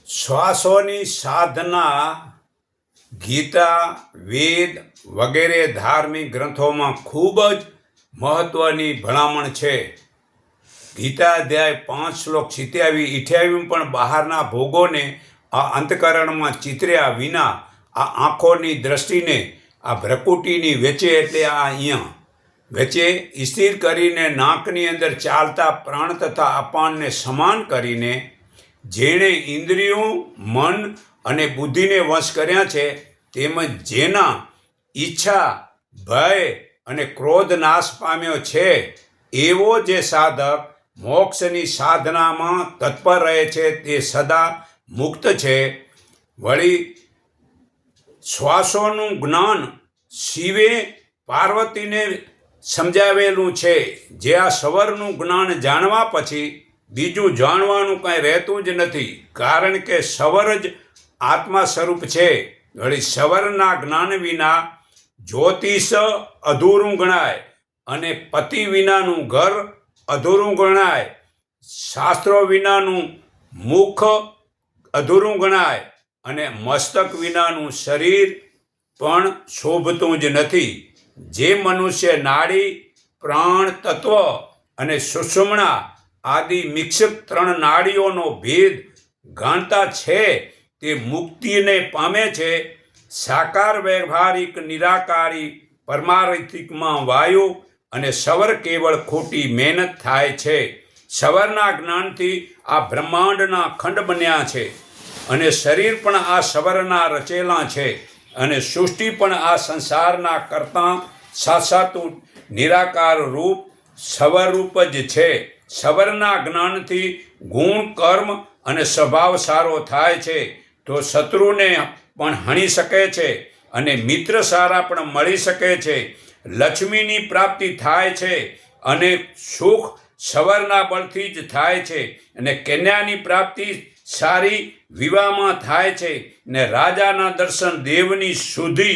શ્વાસોની સાધના ગીતા, વેદ વગેરે ધાર્મિક ગ્રંથોમાં ખૂબ જ મહત્ત્વની ભલામણ છે. ગીતા અધ્યાય 5 શ્લોક 27-28 પણ બહારના ભોગોને આ અંતકરણમાં ચિતર્યા વિના આ આંખોની દ્રષ્ટિને આ ભ્રકુટીની વચ્ચે એટલે આ અહીંયા વચ્ચે સ્થિર કરીને નાકની અંદર ચાલતા પ્રાણ તથા અપાનને સમાન કરીને જેણે ઇન્દ્રિયો, મન અને બુદ્ધિને વશ કર્યા છે, તેમજ જેના ઈચ્છા, ભય અને ક્રોધ નાશ પામ્યો છે, એવો જે સાધક મોક્ષની સાધનામાં તત્પર રહે છે તે સદા મુક્ત છે. વળી શ્વાસોનું જ્ઞાન શિવે પાર્વતીને સમજાવેલું છે. જે આ સવરનું જ્ઞાન જાણવા પછી બીજું જાણવાનું કાંઈ રહેતું જ નથી, કારણ કે સવર જ આત્મા સ્વરૂપ છે. વળી સવરના જ્ઞાન વિના જ્યોતિષ અધૂરું ગણાય અને પતિ વિનાનું ઘર અધૂરું ગણાય, શાસ્ત્રો વિનાનું મુખ અધૂરું ગણાય અને મસ્તક વિનાનું શરીર પણ શોભતું જ નથી. જે મનુષ્ય નાડી, પ્રાણ તત્વ અને સુષુમ્ના આદિ મિક્ષક 3 નાડીઓનો ભેદ જાણતા છે તે મુક્તિને પામે છે. સાકાર, વ્યવહારિક, નિરાકારી, પરમાર્થિકમાં વાયુ અને સવર કેવળ ખોટી મહેનત થાય છે. સવરના જ્ઞાનથી આ બ્રહ્માંડના ખંડ બન્યા છે અને શરીર પણ આ સવરના રચેલા છે અને સૃષ્ટિ પણ આ સંસારના કરતાં સાક્ષાતું નિરાકાર રૂપ સવરૂપ જ છે. સવરના જ્ઞાનથી ગુણ, કર્મ અને સ્વભાવ સારો થાય છે તો શત્રુને પણ હણી શકે છે અને મિત્ર સારા પણ મળી શકે છે. લક્ષ્મીની પ્રાપ્તિ થાય છે અને સુખ સવરના બળથી જ થાય છે અને કન્યાની પ્રાપ્તિ સારી વિવાહમાં થાય છે ને રાજાના દર્શન, દેવની શુદ્ધિ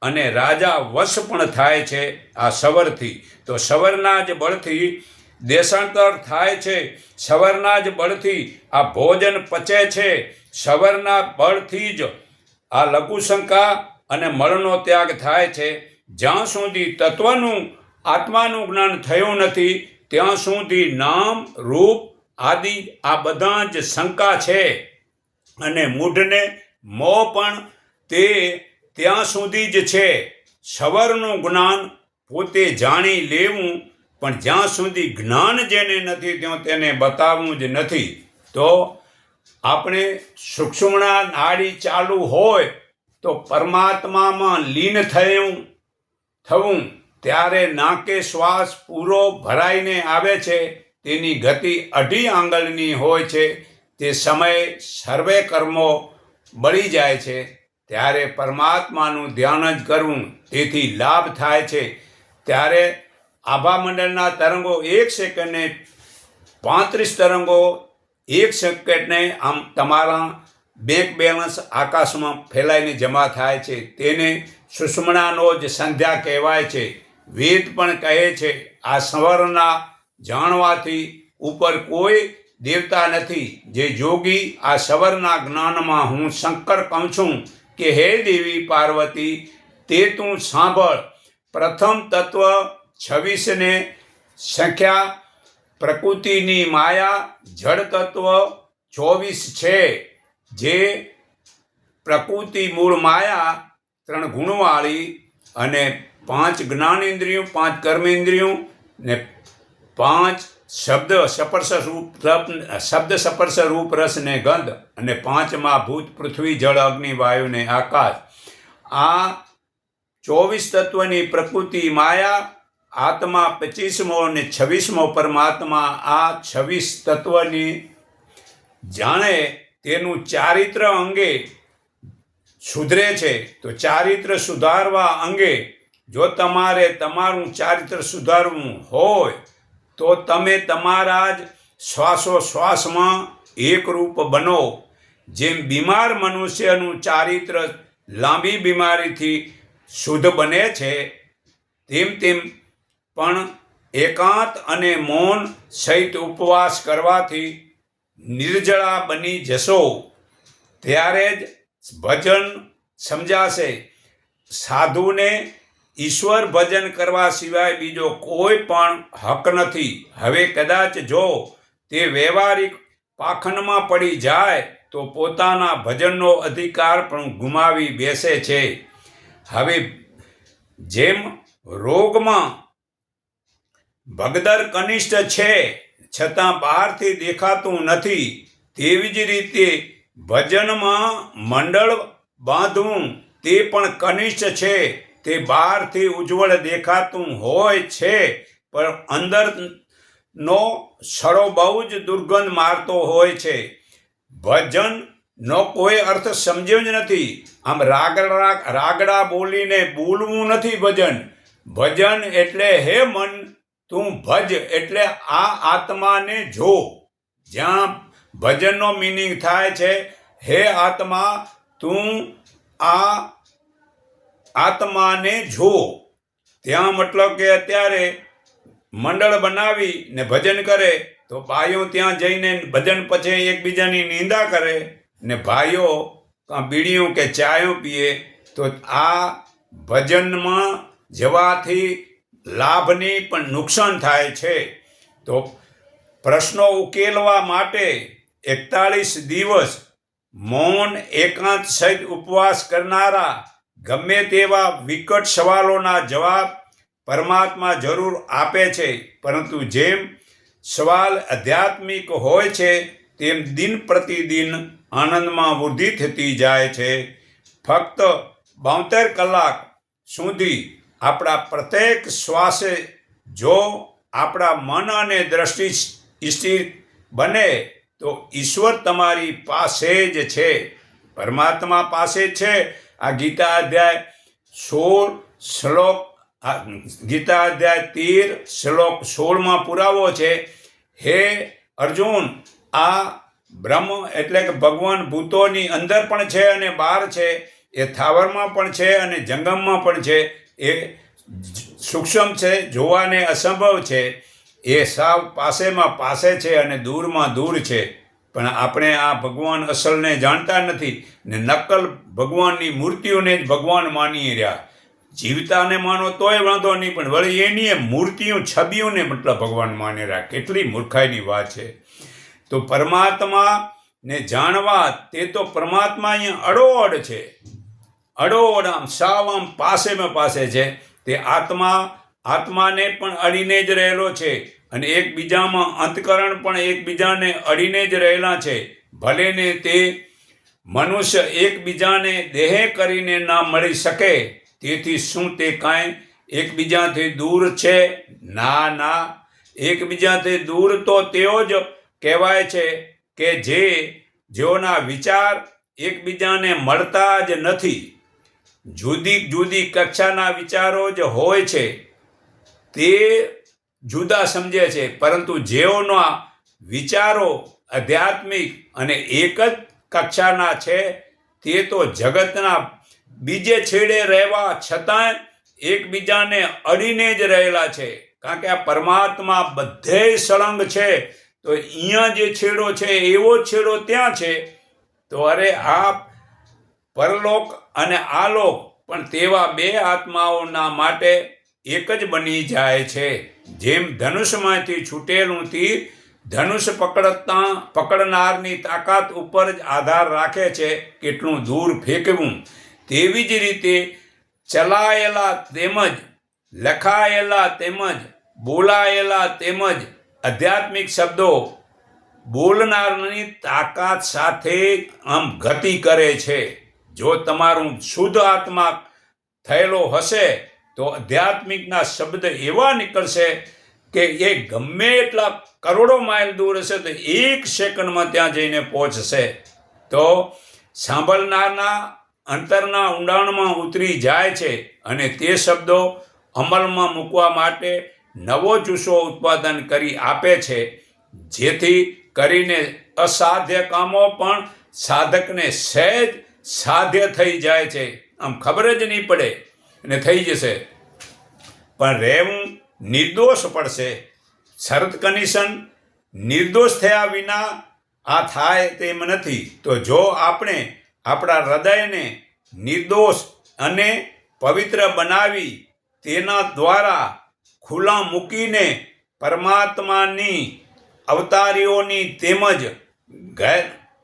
અને રાજા વશ પણ થાય છે આ સવરથી. તો સવરના જ બળથી દેશાંતર થાય છે, સવરના જ બળથી આ ભોજન પચે છે, સવરના બળથી જ આ લઘુશંકા અને મળનો ત્યાગ થાય છે. જ્યાં સુધી તત્વનું, આત્માનું જ્ઞાન થયું નથી ત્યાં સુધી નામ, રૂપ આદિ આ બધા જ શંકા છે અને મૂઢને મોહ પણ તે ત્યાં સુધી જ છે. સવરનું જ્ઞાન પોતે જાણી લેવું, પણ જ્યાં સુધી જ્ઞાન જેને નથી ત્યાં તેને બતાવવું જ નથી. તો આપણે સુષુમ્ના નાડી ચાલુ હોય તો પરમાત્મામાં લીન થવું ત્યારે નાકે શ્વાસ પૂરો ભરાઈને આવે છે. તેની ગતિ 2.5 આંગળની હોય છે. તે સમયે સર્વે કર્મો બળી જાય છે. ત્યારે પરમાત્માનું ધ્યાન જ કરવું, તેથી લાભ થાય છે. ત્યારે આભામંડળના તરંગો 1 સેકન્ડને 35 તરંગો 1 સેકન્ડને આમ તમારા બેંક બેલેન્સ આકાશમાં ફેલાઈને જમા થાય છે. તેને સુષુમ્નાનો જ સંધ્યા કહેવાય છે. વેદ પણ કહે છે આ સવરના જાણવાથી ઉપર કોઈ દેવતા નથી. જે જોગી આ સવરના જ્ઞાનમાં હું શંકર કહું છું કે હે દેવી પાર્વતી, તે તું સાંભળ. પ્રથમ તત્વ 26 ને સંખ્યા, પ્રકૃતિની માયા જળ તત્વ 24 છે. જે પ્રકૃતિ મૂળ માયા 3 ગુણવાળી અને 5 જ્ઞાનેન્દ્રિયો, 5 કર્મેન્દ્રિયો ને 5 શબ્દ સ્પર્શ રૂપ રસ ને ગંધ અને 5માં ભૂત, પૃથ્વી, જળ, અગ્નિ, વાયુ ને આકાશ. આ 24 તત્વની પ્રકૃતિ માયા, આત્મા 25મો અને 26મો પરમાત્મા. આ 26 તત્વની જાણે તેનું ચારિત્ર અંગે સુધરે છે. તો ચારિત્ર સુધારવા અંગે જો તમારે તમારું ચારિત્ર સુધારવું હોય તો તમે તમારા જ શ્વાસોશ્વાસમાં એકરૂપ બનો. જેમ બીમાર મનુષ્યનું ચારિત્ર લાંબી બીમારીથી શુદ્ધ બને છે, તેમ પણ એકાંત અને મૌન સહિત ઉપવાસ કરવાથી નિર્જળા બની જશો. ત્યારે જ ભજન સમજાશે. સાધુને ઈશ્વર ભજન કરવા સિવાય બીજો કોઈ પણ હક નથી. હવે કદાચ જો તે વ્યવહારિક પાખંડમાં પડી જાય તો પોતાના ભજનનો અધિકાર પણ ગુમાવી બેસે છે. હવે જેમ રોગમાં ભગદર કનિષ્ઠ છે છતાં બહારથી દેખાતું નથી, તેવી જ રીતે ભજનમાં મંડળ બાંધવું તે પણ કનિષ્ઠ છે. તે બહારથી ઉજ્જવળ દેખાતું હોય છે પણ અંદરનો સડો બહુ જ દુર્ગંધ મારતો હોય છે. ભજનનો કોઈ અર્થ સમજ્યો જ નથી. આમ રાગડા બોલીને બોલવું નથી ભજન. ભજન એટલે હે મન તું ભજ, એટલે આ આત્માને જો. જ્યાં ભજનનો મિનિંગ થાય છે હે આત્મા તું આ આત્માને જો. ત્યાં મતલબ કે અત્યારે મંડળ બનાવી ને ભજન કરે તો ભાઈઓ ત્યાં જઈને ભજન પછી એકબીજાની નિંદા કરે ને ભાઈઓ બીડીયું કે ચાયો પીએ. તો આ ભજનમાં જવાથી લાભની પણ નુકસાન થાય છે. તો પ્રશ્નો ઉકેલવા માટે 41 દિવસ મૌન એકાંત સહિત ઉપવાસ કરનારા ગમે તેવા વિકટ સવાલોના જવાબ પરમાત્મા જરૂર આપે છે. પરંતુ જેમ સવાલ આધ્યાત્મિક હોય છે તેમ દિન પ્રતિદિન આનંદમાં વૃદ્ધિ થતી જાય છે. ફક્ત 72 કલાક સુધી આપણા પ્રત્યેક શ્વાસે જો આપણા મન અને દ્રષ્ટિ સ્થિર બને તો ઈશ્વર તમારી પાસે જ છે, પરમાત્મા પાસે છે. આ ગીતા અધ્યાય 16 શ્લોક ગીતા અધ્યાય 13 શ્લોક 16માં પુરાવો છે. હે અર્જુન, આ બ્રહ્મ એટલે કે ભગવાન ભૂતોની અંદર પણ છે અને બહાર છે. એ થાવરમાં પણ છે અને જંગમમાં પણ છે. એ સૂક્ષ્મ છે, જોવાને અસંભવ છે. એ સાવ પાસેમાં પાસે છે અને દૂરમાં દૂર છે. પણ આપણે આ ભગવાન અસલને જાણતા નથી ને નકલ ભગવાનની મૂર્તિઓને જ ભગવાન માની રહ્યા. જીવતાને માનો તોય વાંધો નહીં, પણ વળી એની મૂર્તિઓ છબીઓને મતલબ ભગવાન માની રહ્યા. કેટલી મૂર્ખાઈની વાત છે. તો પરમાત્માને જાણવા તે તો પરમાત્મા અહીંયા અડોઅડ છે, અડોઅડ આમ સાવ આમ પાસેમાં પાસે છે. તે આત્માને પણ અડીને જ રહેલો છે અને એકબીજામાં અંતકરણ પણ એકબીજાને અડીને જ રહેલા છે. ભલે ને તે મનુષ્ય એકબીજાને દેહ કરીને ના મળી શકે, તેથી શું તે કાંઈ એકબીજાથી દૂર છે? ના, એકબીજાથી દૂર તો તેઓ જ કહેવાય છે કે જેઓના વિચાર એકબીજાને મળતા જ નથી. જુદી જુદી કક્ષાના વિચારો જ હોય છે તે જુદા સમજે છે, પરંતુ જેઓના વિચારો આધ્યાત્મિક અને એક જ કક્ષાના છે તે તો જગતના બીજે છેડે રહેવા છતાંય એકબીજાને અડીને જ રહેલા છે. કારણ કે આ પરમાત્મા બધે સળંગ છે. તો અહીંયા જે છેડો છે એવો જ છેડો ત્યાં છે. તો અરે આ પરલોક અને આલોક પણ તેવા બે આત્માઓના માટે એક જ બની જાય છે. જેમ ધનુષમાંથી છૂટેલું તીર ધનુષ પકડનારની તાકાત ઉપર જ આધાર રાખે છે કેટલું દૂર ફેંકવું. તેવી જ રીતે ચલાયેલા તેમજ લખાયેલા તેમજ બોલાયેલા તેમજ આધ્યાત્મિક શબ્દો બોલનારની તાકાત સાથે આમ ગતિ કરે છે. જો તમારું શુદ્ધ આત્મા થયેલો હશે તો આધ્યાત્મિકના શબ્દ એવા નીકળશે કે એ ગમે એટલા કરોડો માઇલ દૂર હશે તો 1 સેકન્ડમાં ત્યાં જઈને પહોંચશે. તો સાંભળનારના અંતરના ઊંડાણમાં ઉતરી જાય છે અને તે શબ્દો અમલમાં મૂકવા માટે નવો જુસ્સો ઉત્પાદન કરી આપે છે, જેથી કરીને અસાધ્ય કામો પણ સાધકને સહેજ સાધ્ય થઈ જાય છે. આમ ખબર જ નહીં પડે અને થઈ જશે. પણ રહેવું નિર્દોષ પડશે. શરત કન્ડિશન નિર્દોષ થયા વિના આ થાય તેમ નથી. તો જો આપણે આપણા હૃદયને નિર્દોષ અને પવિત્ર બનાવી તેના દ્વારા ખુલ્લા મૂકીને પરમાત્માની અવતારીઓની તેમજ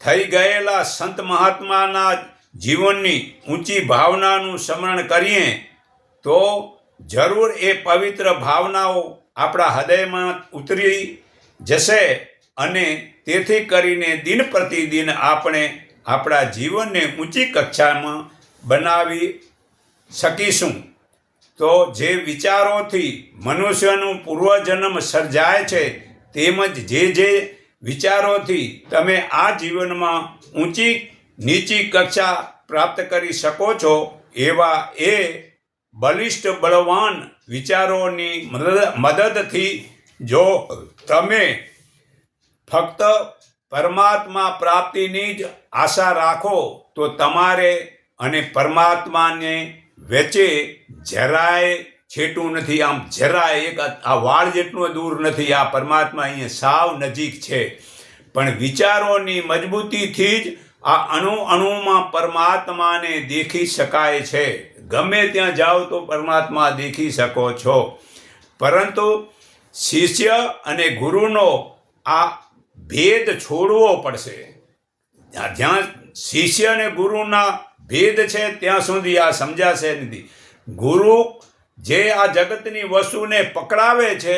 થઈ ગયેલા સંત મહાત્માના જીવનની ઊંચી ભાવનાનું સ્મરણ કરીએ તો જરૂર એ પવિત્ર ભાવનાઓ આપણા હૃદયમાં ઉતરી જશે અને તેથી કરીને દિન પ્રતિદિન આપણે આપણા જીવનને ઊંચી કક્ષામાં બનાવી શકીશું. તો જે વિચારોથી મનુષ્યનું પૂર્વજન્મ સર્જાય છે તેમજ જે વિચારોથી તમે આ જીવનમાં ઊંચી નીચી કક્ષા પ્રાપ્ત કરી શકો છો એવા એ બલિષ્ઠ બળવાન વિચારોની મદદથી જો તમે ફક્ત પરમાત્મા પ્રાપ્તિની જ આશા રાખો તો તમારે અને પરમાત્માને વચ્ચે જરાય છેટું નથી. આમ જરાય એક આ વાળ જેટલું દૂર નથી. આ પરમાત્મા અહીંયા સાવ નજીક છે. પણ વિચારોની મજબૂતીથી જ આ અણુમાં પરમાત્માને દેખી શકાય છે. ગમે ત્યાં જાઓ તો પરમાત્મા દેખી શકો છો. પરંતુ શિષ્ય અને ગુરુનો આ ભેદ છોડવો પડશે. જ્યાં શિષ્ય અને ગુરુના ભેદ છે ત્યાં સુધી આ સમજાશે નથી. ગુરુ જે આ જગતની વસ્તુને પકડાવે છે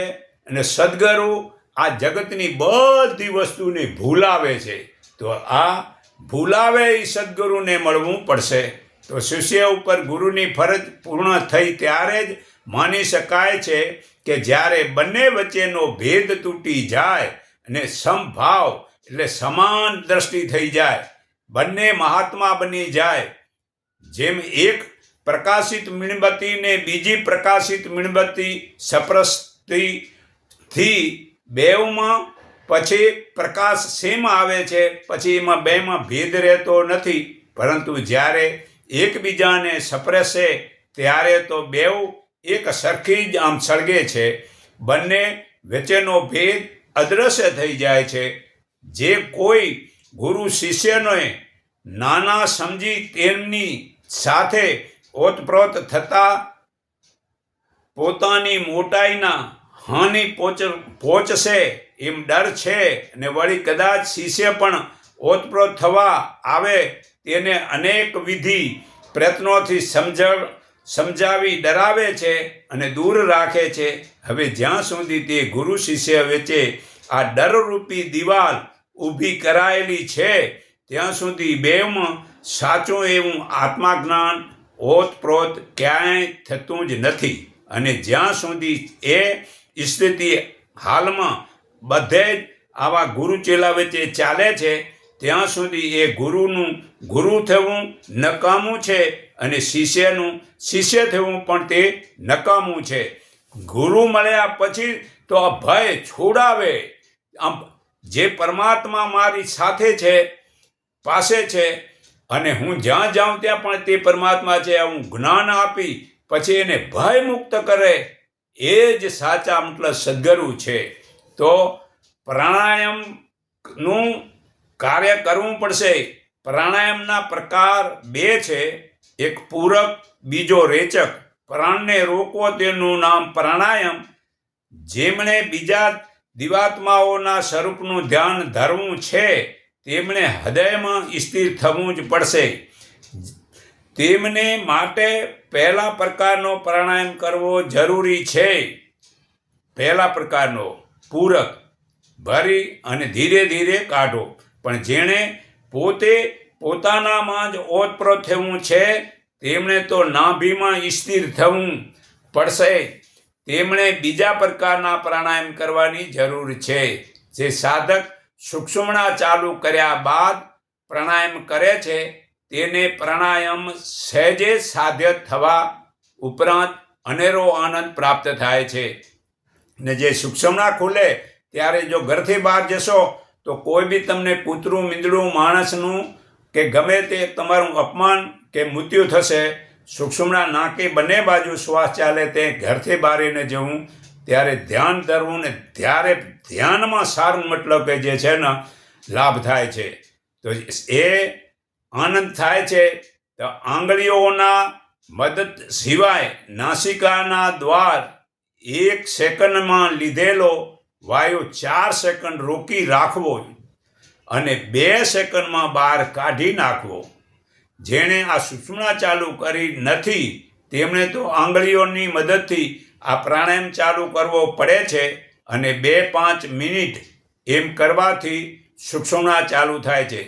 અને સદગુરુ આ જગતની બધી વસ્તુને ભૂલાવે છે. તો આ ભૂલાવે એ સદગુરુને મળવું પડશે. તો શિષ્ય ઉપર ગુરુની ફરજ પૂર્ણ થઈ ત્યારે જ માની શકાય છે કે જ્યારે બંને વચ્ચેનો ભેદ તૂટી જાય અને સમભાવ એટલે સમાન દ્રષ્ટિ થઈ જાય, બંને મહાત્મા બની જાય. જેમ એક પ્રકાશિત મીણબત્તીને બીજી પ્રકાશિત મીણબત્તી સપ્રસ્તીથી બેવમાં પછી પ્રકાશ સેમ આવે છે, પછી એમાં બેમાં ભેદ રહેતો નથી. પરંતુ જ્યારે એકબીજાને સપ્રસે ત્યારે તો બેવ એક સરખી જ આમ સળગે છે. બંને વચ્ચેનો ભેદ અદૃશ્ય થઈ જાય છે. જે કોઈ ગુરુ શિષ્યને નાના સમજી તેમની સાથે ઓતપ્રોત થતા પોતાની મોટાઈના હાનિ પહોંચશે એમ ડર છે. અને વળી કદાચ શિષ્ય પણ ઓતપ્રોત થવા આવે તેને અનેક વિધિ પ્રયત્નોથી સમજાવી ડરાવે છે અને દૂર રાખે છે. હવે જ્યાં સુધી તે ગુરુ શિષ્ય વચ્ચે આ ડરરૂપી દિવાલ ઊભી કરાયેલી છે ત્યાં સુધી બેમાં સાચું એવું આત્માજ્ઞાન ઓતપ્રોત ક્યાંય થતું જ નથી. અને જ્યાં સુધી એ સ્થિતિ હાલમાં બધે જ આવા ગુરુ ચેલા વચ્ચે ચાલે છે ત્યાં સુધી એ ગુરુનું ગુરુ થવું નકામું છે અને શિષ્યનું શિષ્ય થવું પણ તે નકામું છે. ગુરુ મળ્યા પછી તો આ ભય છોડાવે. આમ જે પરમાત્મા મારી સાથે છે, પાસે છે અને હું જ્યાં જાઉં ત્યાં પણ તે પરમાત્મા છે, હું જ્ઞાન આપી પછી એને ભય મુક્ત કરે, એ જ સાચા મતલબ સદગુરુ છે. તો પ્રાણાયામનું કાર્ય કરવું પડશે. પ્રાણાયામના પ્રકાર બે છે, એક પૂરક, બીજો રેચક. પ્રાણને રોકવો તેનું નામ પ્રાણાયામ. જેમણે બીજા દિવાત્માઓના સ્વરૂપનું ધ્યાન ધરવું છે તેમણે હૃદયમાં સ્થિર થવું જ પડશે. તેમને માટે પહેલા પ્રકારનો પ્રાણાયામ કરવો જરૂરી છે. પહેલા પ્રકારનો પૂરક, ભરી અને ધીરે ધીરે કાઢો. પણ જેણે પોતે પોતાનામાં જ ઓતપ્રોત થવું છે તેમણે તો નાભીમાં સ્થિર થવું પડશે. તેમણે બીજા પ્રકારના પ્રાણાયામ કરવાની જરૂર છે. જે સાધક સુષુમ્ના ચાલુ કર્યા બાદ પ્રાણાયામ કરે છે તેને પ્રાણાયામ સહેજે સાધ્ય થવા ઉપરાંત અનેરો આનંદ પ્રાપ્ત થાય છે. ને જે સુષુમ્ના ખુલે ત્યારે જો ઘરથી બહાર જશો તો કોઈ બી તમને કૂતરું, મીંદડું, માણસનું કે ગમે તે તમારું અપમાન કે મૃત્યુ થશે. સુષુમ્ના નાકે બંને બાજુ શ્વાસ ચાલે તે ઘરથી બહાર જવું ત્યારે ધ્યાન ધરવું ને ત્યારે ધ્યાનમાં સારું મતલબ કે જે છે ને લાભ થાય છે. તો એ આનંદ થાય છે તો આંગળીઓના મદદ સિવાય નાસિકાના દ્વાર 1 સેકન્ડમાં લીધેલો વાયુ 4 સેકન્ડ રોકી રાખવો અને 2 સેકન્ડમાં બહાર કાઢી નાખવો. જેણે આ સુષુમ્ના ચાલુ કરી નથી તેમણે તો આંગળીઓની મદદથી આ પ્રાણાયામ ચાલુ કરવો પડે છે અને 2-5 મિનિટ એમ કરવાથી સુષુમ્ના ચાલુ થાય છે.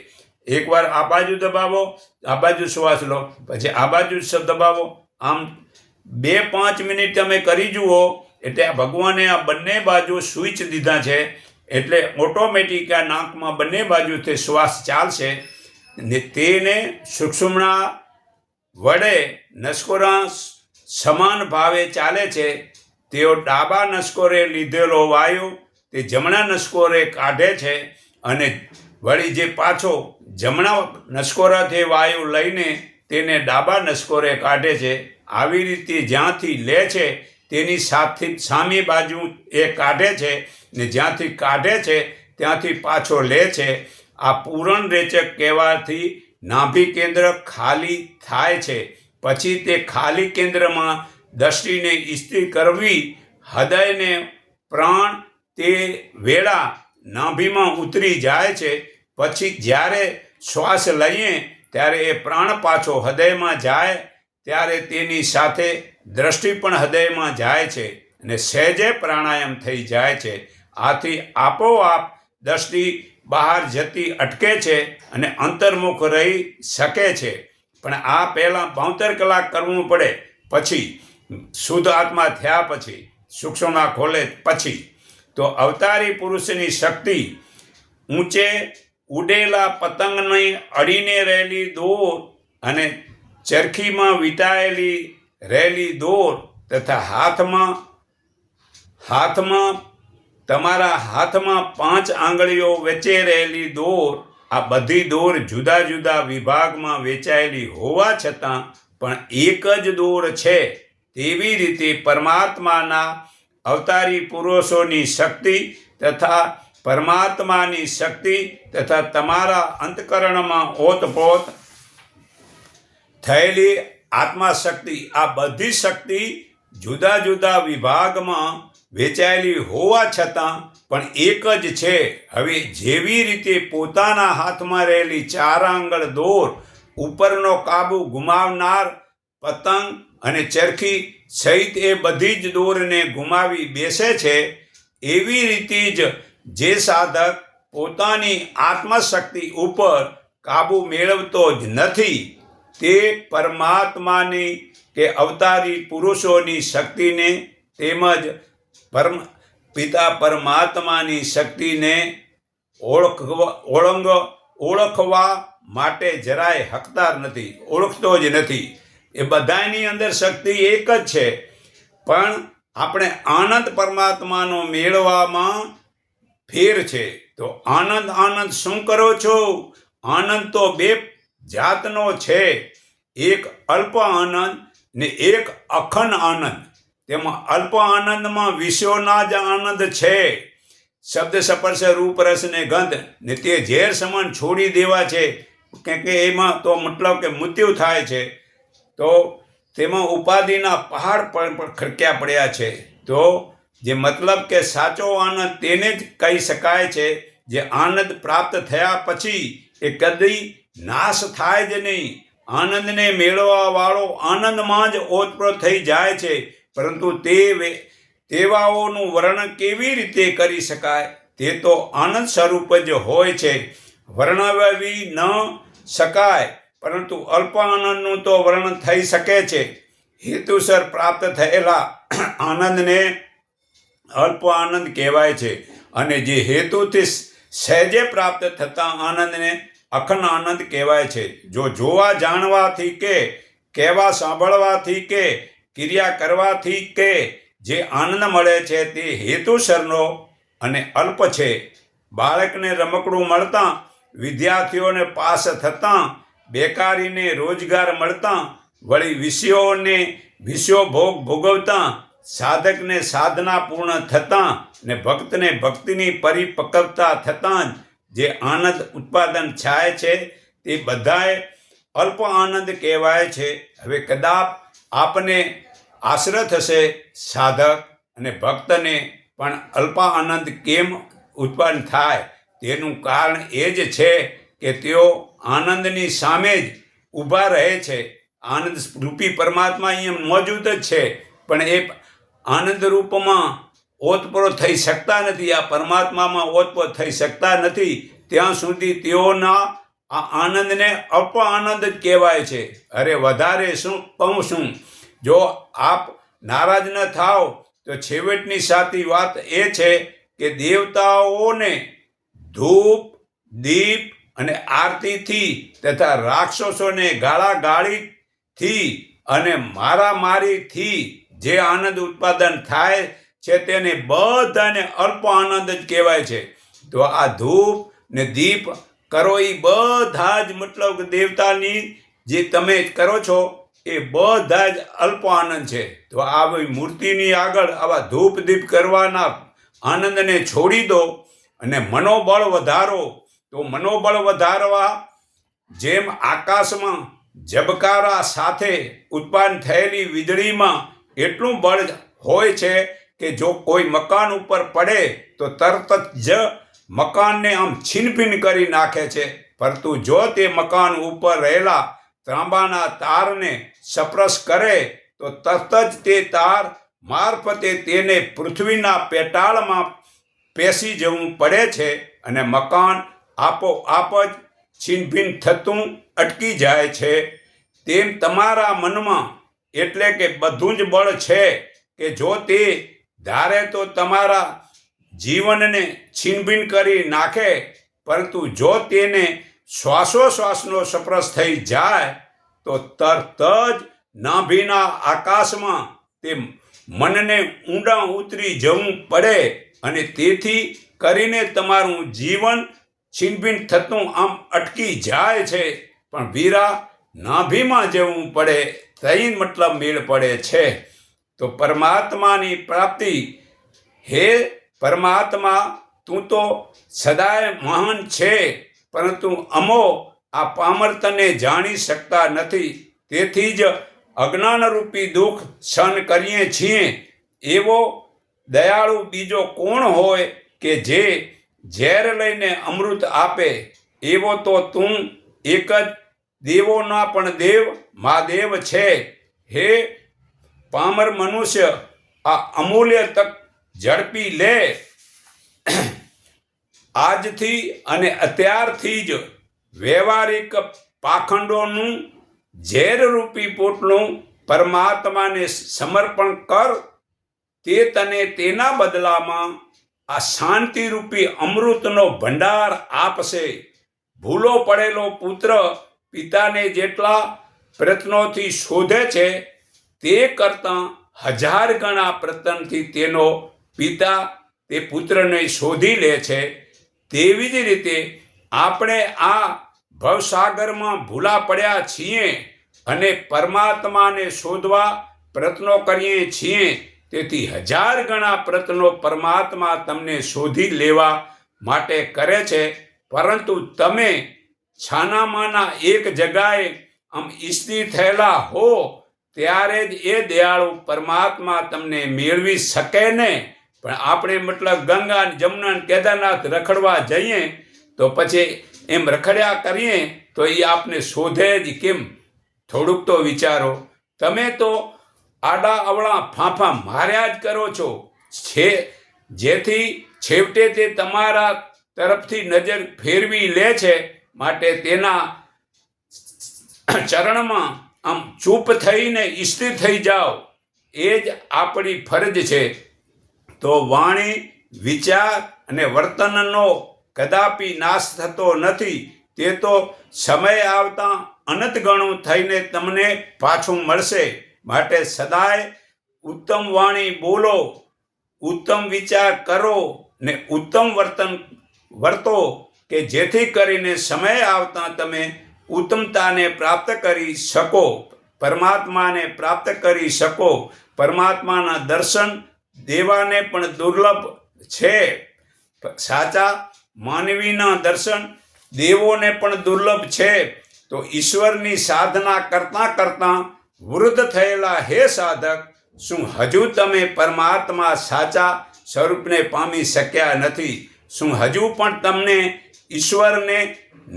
એકવાર આ બાજુ દબાવો, આ બાજુ શ્વાસ લો, પછી આ બાજુ દબાવો. આમ 2-5 મિનિટ તમે કરી જુઓ એટલે આ ભગવાને આ બંને બાજુ સ્વિચ દીધા છે એટલે ઓટોમેટિક આ નાકમાં બંને બાજુથી શ્વાસ ચાલશે ને તેને સુષુમ્ના વડે નસકોરા સમાન ભાવે ચાલે છે. તેઓ ડાબા નસકોરે લીધેલો વાયુ તે જમણા નસકોરે કાઢે છે અને વળી જે પાછો જમણા નસકોરાથી વાયુ લઈને તેને ડાબા નસકોરે કાઢે છે. આવી રીતે જ્યાંથી લે છે તેની સાથે સામી બાજુ એ કાઢે છે ને જ્યાંથી કાઢે છે ત્યાંથી પાછો લે છે. આ પૂરણ રેચક કહેવાથી નાભી કેન્દ્ર ખાલી થાય છે. પછી તે ખાલી કેન્દ્રમાં દ્રષ્ટિને સ્થિર કરવી. હૃદયને પ્રાણ તે વેળા નાભીમાં ઉતરી જાય છે. પછી જ્યારે શ્વાસ લઈએ ત્યારે એ પ્રાણ પાછો હૃદયમાં જાય ત્યારે તેની સાથે દ્રષ્ટિ પણ હૃદયમાં જાય છે અને સહેજે પ્રાણાયામ થઈ જાય છે. આથી આપોઆપ દ્રષ્ટિ બહાર જતી અટકે છે અને અંતર્મુખ રહી શકે છે. પણ આ પહેલાં 72 કલાક કરવું પડે. પછી શુદ્ધ આત્મા થયા પછી સુષુમ્ના ખોલે પછી. તો અવતારી પુરુષની શક્તિ ઊંચે ઉડેલા પતંગની અડીને રહેલી દોર અને ચરખીમાં વીંટાયેલી રહેલી દોર તથા હાથમાં તમારા હાથમાં 5 આંગળીઓ વચ્ચે રહેલી દોર, આ બધી દોર જુદા જુદા વિભાગમાં વેચાયેલી હોવા છતાં પણ એક જ દોર છે. તેવી રીતે પરમાત્માના અવતારી પુરુષોની શક્તિ તથા પરમાત્માની શક્તિ તથા તમારા અંતકરણમાં ઓતપ્રોત થયેલી આત્મા શક્તિ, આ બધી શક્તિ જુદા જુદા વિભાગમાં વેચાયેલી હોવા છતાં પણ એક જ છે. હવે જેવી રીતે પોતાના હાથમાં રહેલી 4 આંગળ દોર ઉપરનો કાબુ ગુમાવનાર પતંગ અને ચરખી સહિત એ બધી જ દોરને ગુમાવી બેસે છે, એવી રીતે જ જે સાધક પોતાની આત્મશક્તિ ઉપર કાબુ મેળવતો જ નથી તે પરમાત્માની કે અવતારી પુરુષોની શક્તિને તેમજ પિતા પરમાત્માની શક્તિને ઓળખવા માટે જરાય હકદાર નથી, ઓળખતો જ નથી. એ બધાની અંદર શક્તિ એક જ છે, પણ આપણે આનંદ પરમાત્માનો મેળવામાં ફેર છે. તો આનંદ શું કરો છો? આનંદ તો 2 જાતનો છે. એક અલ્પ આનંદ ને એક અખંડ આનંદ. તેમાં અલ્પ આનંદમાં વિષયોના જ આનંદ છે. શબ્દ સ્પર્શ રૂપ રસ ને ગંધ ને તે ઝેર સમાન છોડી દેવા છે, કેમ કે એમાં તો મતલબ કે મૃત્યુ થાય છે. તો તેમાં ઉપાધિના પહાડ પણ ખડક્યા પડ્યા છે. તો જે મતલબ કે સાચો આનંદ તેને જ કહી શકાય છે, જે આનંદ પ્રાપ્ત થયા પછી એ કદી નાશ થાય જ નહીં. આનંદને મેળવવા વાળો આનંદમાં જ ઓતપ્રોત થઈ જાય છે. પરંતુ તેવાઓનું વર્ણન કેવી રીતે કરી શકાય? તે તો આનંદ સ્વરૂપ જ હોય છે, વર્ણવી ન શકાય. પરંતુ અલ્પ આનંદનું તો વર્ણન થઈ શકે છે. હેતુસર પ્રાપ્ત થયેલા આનંદને અલ્પ આનંદ કહેવાય છે અને જે હેતુથી સહેજે પ્રાપ્ત થતા આનંદને અખંડ આનંદ કહેવાય છે. જો જોવા જાણવાથી કે કહેવા સાંભળવાથી કે ક્રિયા કરવાથી કે જે આનંદ મળે છે તે હેતુસરનો અને અલ્પ છે. બાળકને રમકડું મળતાં, વિદ્યાર્થીઓને પાસ થતાં, બેકારીને રોજગાર મળતાં, વળી વિષયો ભોગ ભોગવતાં, સાધકને સાધના પૂર્ણ થતાં ને ભક્તને ભક્તિની પરિપક્વતા થતાં જે આનંદ ઉત્પાદન થાય છે તે બધાએ અલ્પ આનંદ કહેવાય છે. હવે કદાચ આપને આશ્રય થશે સાધક અને ભક્તને પણ અલ્પ આનંદ કેમ ઉત્પન્ન થાય, તેનું કારણ એ જ છે કે તેઓ આનંદની સામે જ ઊભા રહે છે. આનંદ રૂપી પરમાત્મા અહીંયા મોજૂદ જ છે, પણ એ આનંદ રૂપમાં ઓતપ્રોત થઈ શકતા નથી, આ પરમાત્મામાં ઓતપ્રોત થઈ શકતા નથી. ત્યાં સુધી તેઓના આ આનંદને અલ્પ આનંદ જ કહેવાય છે. અરે વધારે શું કહું છું, જો આપ નારાજ ન થાવ તો છેવટની સાચી વાત એ છે કે દેવતાઓને ધૂપ દીપ અને આરતીથી તથા રાક્ષસોને ગાળાગાળીથી અને મારામારીથી જે આનંદ ઉત્પાદન થાય છે તેને બધાને અલ્પ આનંદ જ કહેવાય છે. તો આ ધૂપ ને દીપ કરો એ બધા જ મતલબ કે દેવતાની જે તમે કરો છો એ બધા જ અલ્પ આનંદ છે. તો આવી મૂર્તિની આગળ આવા ધૂપ દીપ કરવાના આનંદને છોડી દો અને મનોબળ વધારો. તો મનોબળ વધારવા જેમ આકાશમાં ઝબકારા સાથે ઉત્પન્ન થયેલી વીજળીમાં એટલું બળ હોય છે કે જો કોઈ મકાન ઉપર પડે તો તરત જ મકાનને આમ છીનભીન કરી નાખે છે. પરંતુ જો તે મકાન ઉપર રહેલા તાંબાના તારને સ્પર્શ કરે તો તરત જ તે તાર મારફતે તેને પૃથ્વીના પેટાળમાં પેસી જવું પડે છે અને મકાન આપોઆપ જ છીનભીન થતું અટકી જાય છે. તેમ તમારા મનમાં એટલે કે બધું જ બળ છે કે જો તે ધારે તો તમારા જીવનને છીનભીન કરી નાખે, પરંતુ જો તેને શ્વાસોશ્વાસનો સ્પર્શ થઈ જાય તો તરત જ નાભીના આકાશમાં તે મનને ઊંડા ઉતરી જવું પડે અને તેથી કરીને તમારું જીવન છીનભીન થતું આમ અટકી જાય છે. પણ વીરા નાભીમાં જવું પડે તઈ મતલબ મેળ પડે છે. તો પરમાત્માની પ્રાપ્તિ, હે પરમાત્મા તું તો સદાય મહાન છે, પરંતુ અમો આ પામર તને જાણી શકતા નથી, તેથી જ અજ્ઞાનરૂપી દુઃખ સહન કરીએ છીએ. એવો દયાળુ બીજો કોણ હોય કે જે ઝેર લઈને અમૃત આપે? એવો તો તું એક જ દેવોના પણ દેવ મહાદેવ છે. હે પામર મનુષ્ય, આ અમૂલ્ય તક ઝડપી લે. આજથી અને અત્યારથી જ વ્યવહારિક પાખંડોનું ઝેરરૂપી પોટલું પરમાત્માને સમર્પણ કર. તે તને તેના બદલામાં આ શાંતિરૂપી અમૃતનો ભંડાર આપશે. ભૂલો પડેલો પુત્ર પિતાને જેટલા પ્રયત્નોથી શોધે છે તે કરતાં 1000 ગણા પ્રયત્નથી તેનો પિતા તે પુત્રને શોધી લે છે. તેવી જ રીતે આપણે આ ભવસાગરમાં ભૂલા પડ્યા છીએ અને પરમાત્માને શોધવા પ્રયત્નો કરીએ છીએ. તેથી 1000 ગણા પ્રયત્નો પરમાત્મા તમને શોધી લેવા માટે કરે છે. પરંતુ તમે છાનામાના એક જગાએ આમ સ્થિર થયેલા હો ત્યારે જ એ દયાળુ પરમાત્મા તમને મેળવી શકે ને. પણ આપણે મતલબ ગંગા જમુના કેદારનાથ રખડવા જઈએ તો પછી એમ રખડ્યા કરીએ તો એ આપને શોધે જ કેમ? થોડુંક તો વિચારો. તમે તો આડા અવળા ફાંફા માર્યા જ કરો છો છે, જેથી છેવટે તે તમારા તરફથી નજર ફેરવી લે છે. માટે તેના ચરણમાં આમ ચૂપ થઈને સ્થિર થઈ જાઓ, એ જ આપણી ફરજ છે. તો વાણી, વિચાર અને વર્તનનો કદાપી નાશ થતો નથી. તે તો સમય આવતા અનંત ગણું થઈને તમને પાછું મળશે. માટે સદાય ઉત્તમ વાણી બોલો, ઉત્તમ વિચાર કરો ને ઉત્તમ વર્તન વર્તો કે જેથી કરીને સમય આવતા તમે ઉત્તમતાને પ્રાપ્ત કરી શકો, પરમાત્માને પ્રાપ્ત કરી શકો. પરમાત્માના દર્શન દેવાને પણ દુર્લભ છે. સાચા માનવીના દર્શન દેવોને પણ દુર્લભ છે. તો ઈશ્વરની સાધના કરતાં કરતાં વૃદ્ધ થયેલા હે સાધક, શું હજુ તમે પરમાત્મા સાચા સ્વરૂપને પામી શક્યા નથી? શું હજુ પણ તમને ઈશ્વરને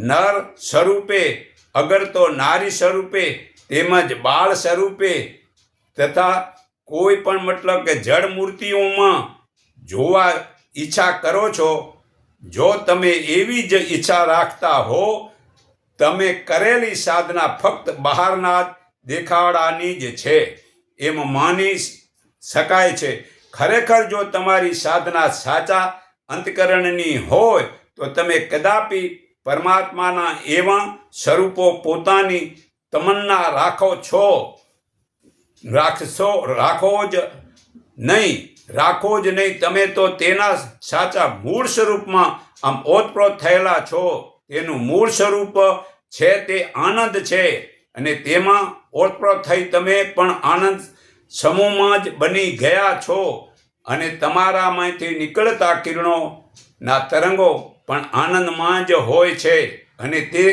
નર સ્વરૂપે, અગર તો નારી સ્વરૂપે, તેમજ બાળ સ્વરૂપે તથા કોઈ પણ મતલબ કે જળ મૂર્તિઓમાં જોવા ઈચ્છા કરો છો? જો તમે એવી જ ઈચ્છા રાખતા હો, તમે કરેલી સાધના ફક્ત બહારના દેખાડાની જ છે એમ માની શકાય છે. ખરેખર જો તમારી સાધના સાચા અંતકરણની હોય તો તમે કદાપી પરમાત્માના એવા સ્વરૂપો પોતાની તમન્ના રાખો જ નહીં. તમે તો તેના સાચા મૂળ સ્વરૂપમાં આમ ઓતપ્રોત થયેલા છો. તેનું મૂળ સ્વરૂપ છે તે આનંદ છે, અને તેમાં ઓતપ્રોત થઈ તમે પણ આનંદ સમૂહમાં જ બની ગયા છો. અને તમારામાંથી નીકળતા કિરણોના તરંગો પણ આનંદમાં જ હોય છે, અને તે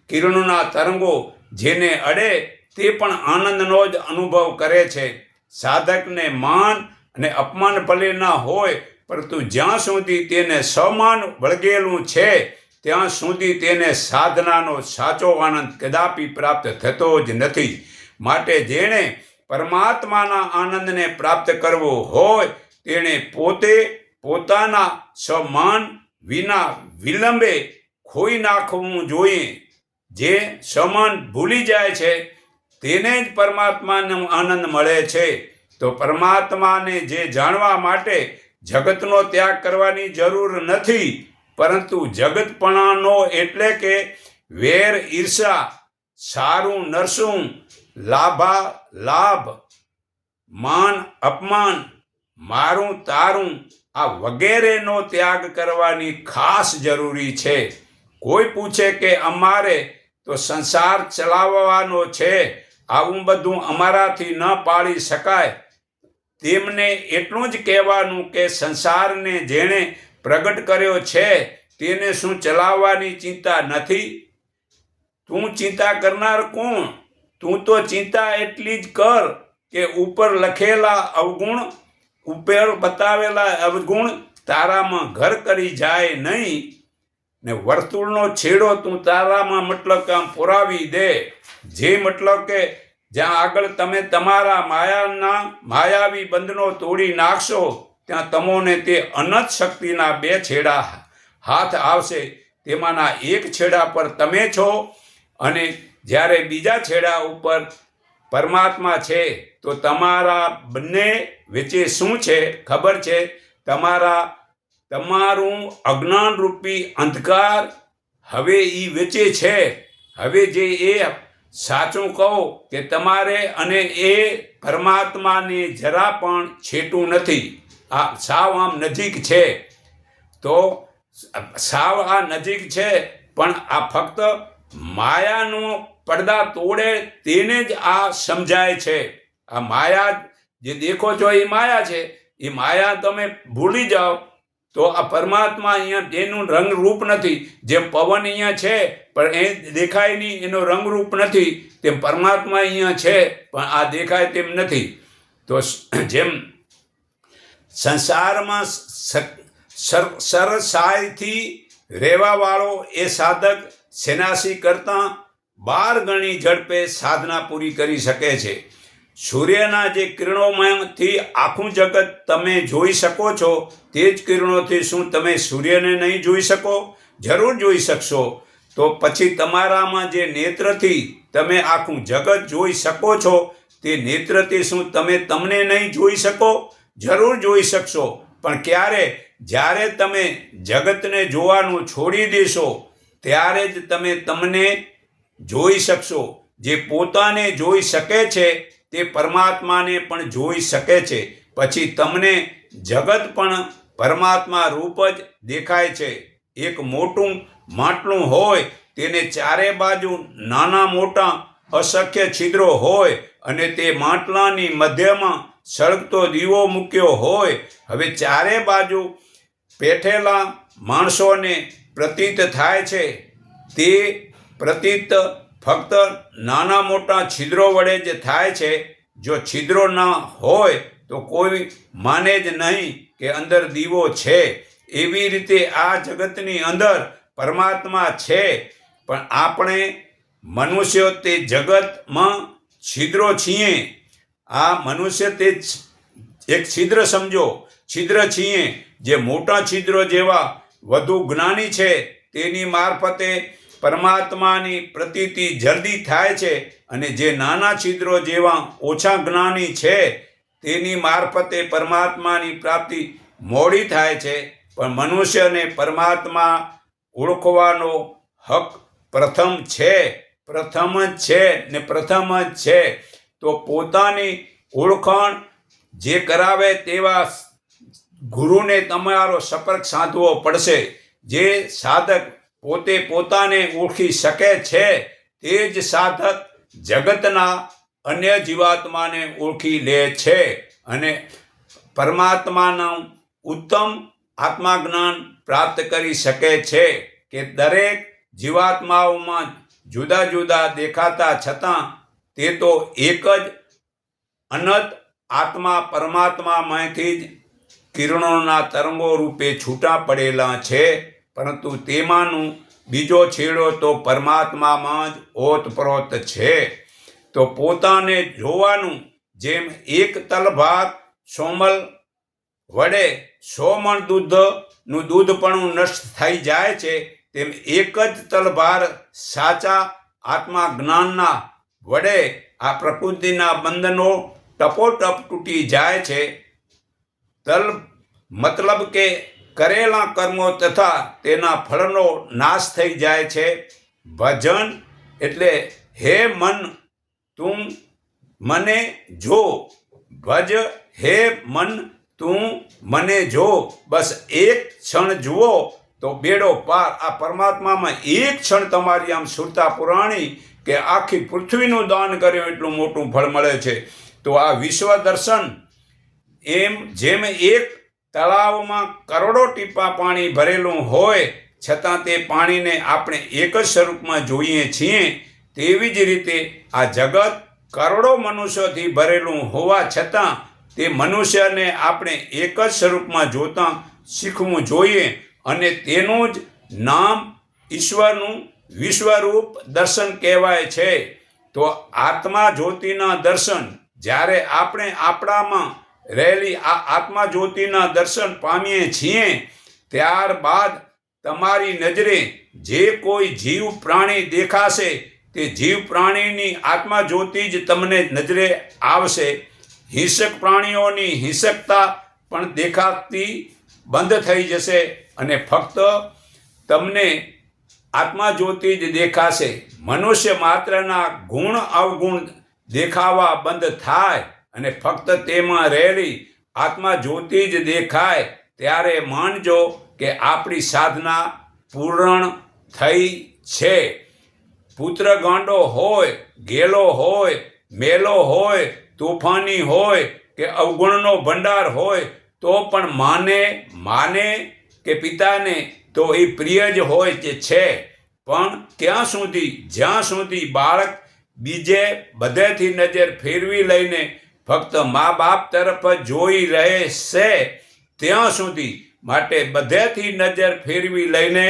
કિરણોના તરંગો જેને અડે તે પણ આનંદનો જ અનુભવ કરે છે. સાધકને માન અને અપમાન ભલે ના હોય, પરંતુ જ્યાં સુધી તેને સમાન વળગેલું છે ત્યાં સુધી તેને સાધનાનો સાચો આનંદ કદાપી પ્રાપ્ત થતો જ નથી. માટે જેણે પરમાત્માના આનંદને પ્રાપ્ત કરવો હોય તેણે પોતે પોતાના સ્વમાન વિના વિલંબે ખોઈ નાખવું જોઈએ. જે સ્વમાન ભૂલી જાય છે તેને જ પરમાત્માનો આનંદ મળે છે. તો પરમાત્માને જે જાણવા માટે જગતનો ત્યાગ કરવાની જરૂર નથી, પરંતુ જગતપણાનો એટલે કે વેર, ઈર્ષા, સારું નરસું, લાભ, માન અપમાન, મારું તારું આ વગેરેનો ત્યાગ કરવાની ખાસ જરૂરી છે. કોઈ પૂછે કે અમારે તો સંસાર ચલાવવાનો છે, આવું બધું અમારાથી ન પાળી શકાય. તેમને એટલું જ કહેવાનું કે સંસારને જેણે પ્રગટ કર્યો છે તેને શું ચલાવવાની ચિંતા નથી? તું ચિંતા કરનાર કોણ? તું તો ચિંતા એટલી જ કર કે ઉપર લખેલા અવગુણ, ઉપર બતાવેલા અવગુણ તારામાં ઘર કરી જાય નહીં, ને વર્તુળનો છેડો તું તારામાં મતલબ કે આમ પુરાવી દે. જે મતલબ કે જ્યાં આગળ તમે તમારા માયાવી બંધનો તોડી નાખશો ત્યાં તમોને તે અનંત શક્તિના 2 છેડા હાથ આવશે. તેમાંના એક છેડા પર તમે છો, અને જ્યારે બીજા છેડા ઉપર પરમાત્મા છે. તો તમારા બંને વચ્ચે શું છે ખબર છે? તમારું અજ્ઞાન રૂપી અંધકાર હવે એ વચ્ચે છે. હવે જે એ સાચું કહો કે તમારે અને એ પરમાત્માને જરા પણ છેટું નથી. આ સાવ આમ નજીક છે. તો સાવ આ નજીક છે, પણ આ ફક્ત માયાનો પડદા તોડે તેને જ આ સમજાય છે. આ માયા જે દેખો છો એ માયા છે. એ માયા તમે ભૂલી જાઓ તો આ પરમાત્મા અહીંયા એનું રંગરૂપ નથી. જેમ પવન અહીંયા છે પણ એ દેખાય નહીં, એનો રંગરૂપ નથી, તેમ પરમાત્મા અહીંયા છે પણ આ દેખાય તેમ નથી. તો જેમ સંસારમાં સરસાઈથી રહેવાવાળો એ સાધક સેનાસી કરતાં 12 ગણી ઝડપે સાધના પૂરી કરી શકે છે. સૂર્યના જે કિરણોમાંથી આખું જગત તમે જોઈ શકો છો, તે જ કિરણોથી શું તમે સૂર્યને નહીં જોઈ શકો? જરૂર જોઈ શકશો. તો પછી તમારામાં જે નેત્રથી તમે આખું જગત જોઈ શકો છો, તે નેત્રથી શું તમે તમને નહીં જોઈ શકો? જરૂર જોઈ શકશો. પણ ક્યારે? જ્યારે તમે જગતને જોવાનું છોડી દેશો ત્યારે જ તમે તમને જોઈ શકશો. જે પોતાને જોઈ શકે છે તે પરમાત્માને પણ જોઈ શકે છે. પછી તમને જગત પણ પરમાત્મા રૂપ જ દેખાય છે. એક મોટું માટલું હોય, તેને ચારે બાજુ નાના મોટા અસંખ્ય છિદ્રો હોય, અને તે માટલાની મધ્યમાં સળગતો દીવો મૂક્યો હોય. હવે ચારે બાજુ બેઠેલા માણસોને પ્રતીત થાય છે તે પ્રતીત ફક્ત નાના મોટા છિદ્રો વડે જ થાય છે. જો છિદ્રો ન હોય તો કોઈ માને જ નહીં કે અંદર દીવો છે. એવી રીતે આ જગતની અંદર પરમાત્મા છે, પણ આપણે મનુષ્યો તે જગતમાં છિદ્રો છીએ. આ મનુષ્ય તે એક છિદ્ર સમજો, છિદ્ર છીએ. જે મોટા છિદ્રો જેવા વધુ જ્ઞાની છે તેની મારફતે પરમાત્માની પ્રતીતિ જલ્દી થાય છે, અને જે નાના છિદ્રો જેવા ઓછા જ્ઞાની છે તેની મારફતે પરમાત્માની પ્રાપ્તિ મોડી થાય છે. પણ મનુષ્યને પરમાત્મા ઓળખવાનો હક પ્રથમ છે, પ્રથમ જ છે ને પ્રથમ જ છે. તો પોતાની ઓળખાણ જે કરાવે તેવા ગુરુને તમારો સંપર્ક સાધવો પડશે. જે સાધક પોતે પોતાને ઓળખી શકે છે તે જ સાધક જગતના અન્ય જીવાત્માને ઓળખી લે છે, અને પરમાત્માનું ઉત્તમ આત્મજ્ઞાન પ્રાપ્ત કરી શકે છે. કે દરેક જીવાત્માઓમાં જુદા જુદા દેખાતા છતાં તે તો એક જ અનંત આત્મા પરમાત્મામાંથી જ કિરણોના તરંગો રૂપે છૂટા પડેલા છે. પરંતુ તેમાંનું બીજો છેડો તો પરમાત્મામાં જ ઓતપ્રોત છે. તો પોતાને જોવાનું, જેમ એક તલભાગ સોમલ વડે 100 મણ દૂધનું દૂધપણું નષ્ટ થઈ જાય છે, તેમ એક જ તલભાર સાચા આત્મા જ્ઞાનના વડે આ પ્રકૃતિના બંધનો ટપોટપ તૂટી જાય છે. તલ મતલબ કે કરેલા કર્મો તથા તેના ફળનો નાશ થઈ જાય છે. ભજન એટલે હે મન તું મને જો, ભજ હે મન તું મને જો. બસ એક ક્ષણ જુઓ તો બેડો પાર. આ પરમાત્મામાં એક ક્ષણ તમારી આમ સુરતા પુરાણી કે આખી પૃથ્વીનું દાન કર્યું એટલું મોટું ફળ મળે છે. તો આ વિશ્વ દર્શન એમ જેમ એક તળાવમાં કરોડો ટીપા પાણી ભરેલું હોય છતાં તે પાણીને આપણે એક જ સ્વરૂપમાં જોઈએ છીએ, તેવી જ રીતે આ જગત કરોડો મનુષ્યોથી ભરેલું હોવા છતાં તે મનુષ્યને આપણે એક જ સ્વરૂપમાં જોતા શીખવું જોઈએ, અને તેનું જ નામ ઈશ્વરનું વિશ્વરૂપ દર્શન કહેવાય છે. તો આત્મા જ્યોતિના દર્શન, જ્યારે આપણે આપણામાં રહેલી આ આત્મા જ્યોતિના દર્શન પામીએ છીએ, ત્યારબાદ તમારી નજરે જે કોઈ જીવ પ્રાણી દેખાશે તે જીવ પ્રાણીની આત્મા જ્યોતિ જ તમને નજરે આવશે. હિંસક પ્રાણીઓની હિંસકતા પણ દેખાતી બંધ થઈ જશે, અને ફક્ત તમને આત્મા જ્યોતિ જ દેખાશે. મનુષ્ય માત્રના ગુણ અવગુણ દેખાવા બંધ થાય અને ફક્ત તેમાં રહેલી આત્મા જ્યોતિ જ દેખાય, ત્યારે માનજો કે આપણી સાધના પૂર્ણ થઈ છે. પુત્ર ગાંડો હોય, ગેલો હોય, મેલો હોય, તોફાની હોય કે અવગુણનો ભંડાર હોય તો પણ માને કે પિતાને તો એ પ્રિય જ હોય જે છે. પણ ક્યાં સુધી? જ્યાં સુધી બાળક બીજે બધેથી નજર ફેરવી લઈને ફક્ત મા બાપ તરફ જોઈ રહેશે ત્યાં સુધી. માટે બધેથી નજર ફેરવી લઈને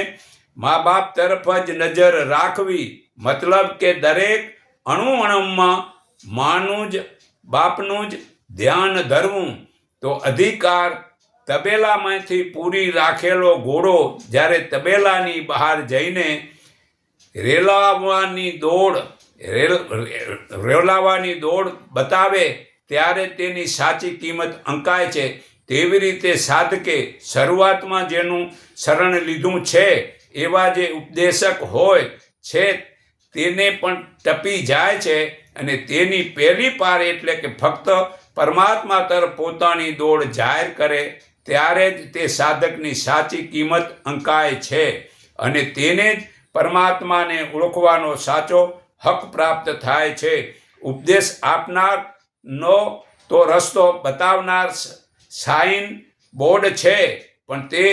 મા બાપ તરફ જ નજર રાખવી. મતલબ કે દરેક અણુમાં માનું જ બાપનું જ ધ્યાન ધરવું. તો અધિકાર તબેલામાંથી પૂરી રાખેલો ઘોડો જ્યારે તબેલાની બહાર જઈને રેલાવાની દોડ બતાવે ત્યારે તેની સાચી કિંમત અંકાય છે. તેવી રીતે સાધકે શરૂઆતમાં જેનું શરણ લીધું છે એવા જે ઉપદેશક હોય છે તેને પણ ટપી જાય છે, અને તેની પહેલી પાર એટલે કે ફક્ત પરમાત્મા તરફ પોતાની દોડ જાહેર કરે ત્યારે જ તે સાધકની સાચી કિંમત અંકાય છે, અને તેને જ પરમાત્માને ઓળખવાનો સાચો હક પ્રાપ્ત થાય છે. ઉપદેશ આપનારનો તો રસ્તો બતાવનાર સાઈન બોર્ડ છે, પણ તે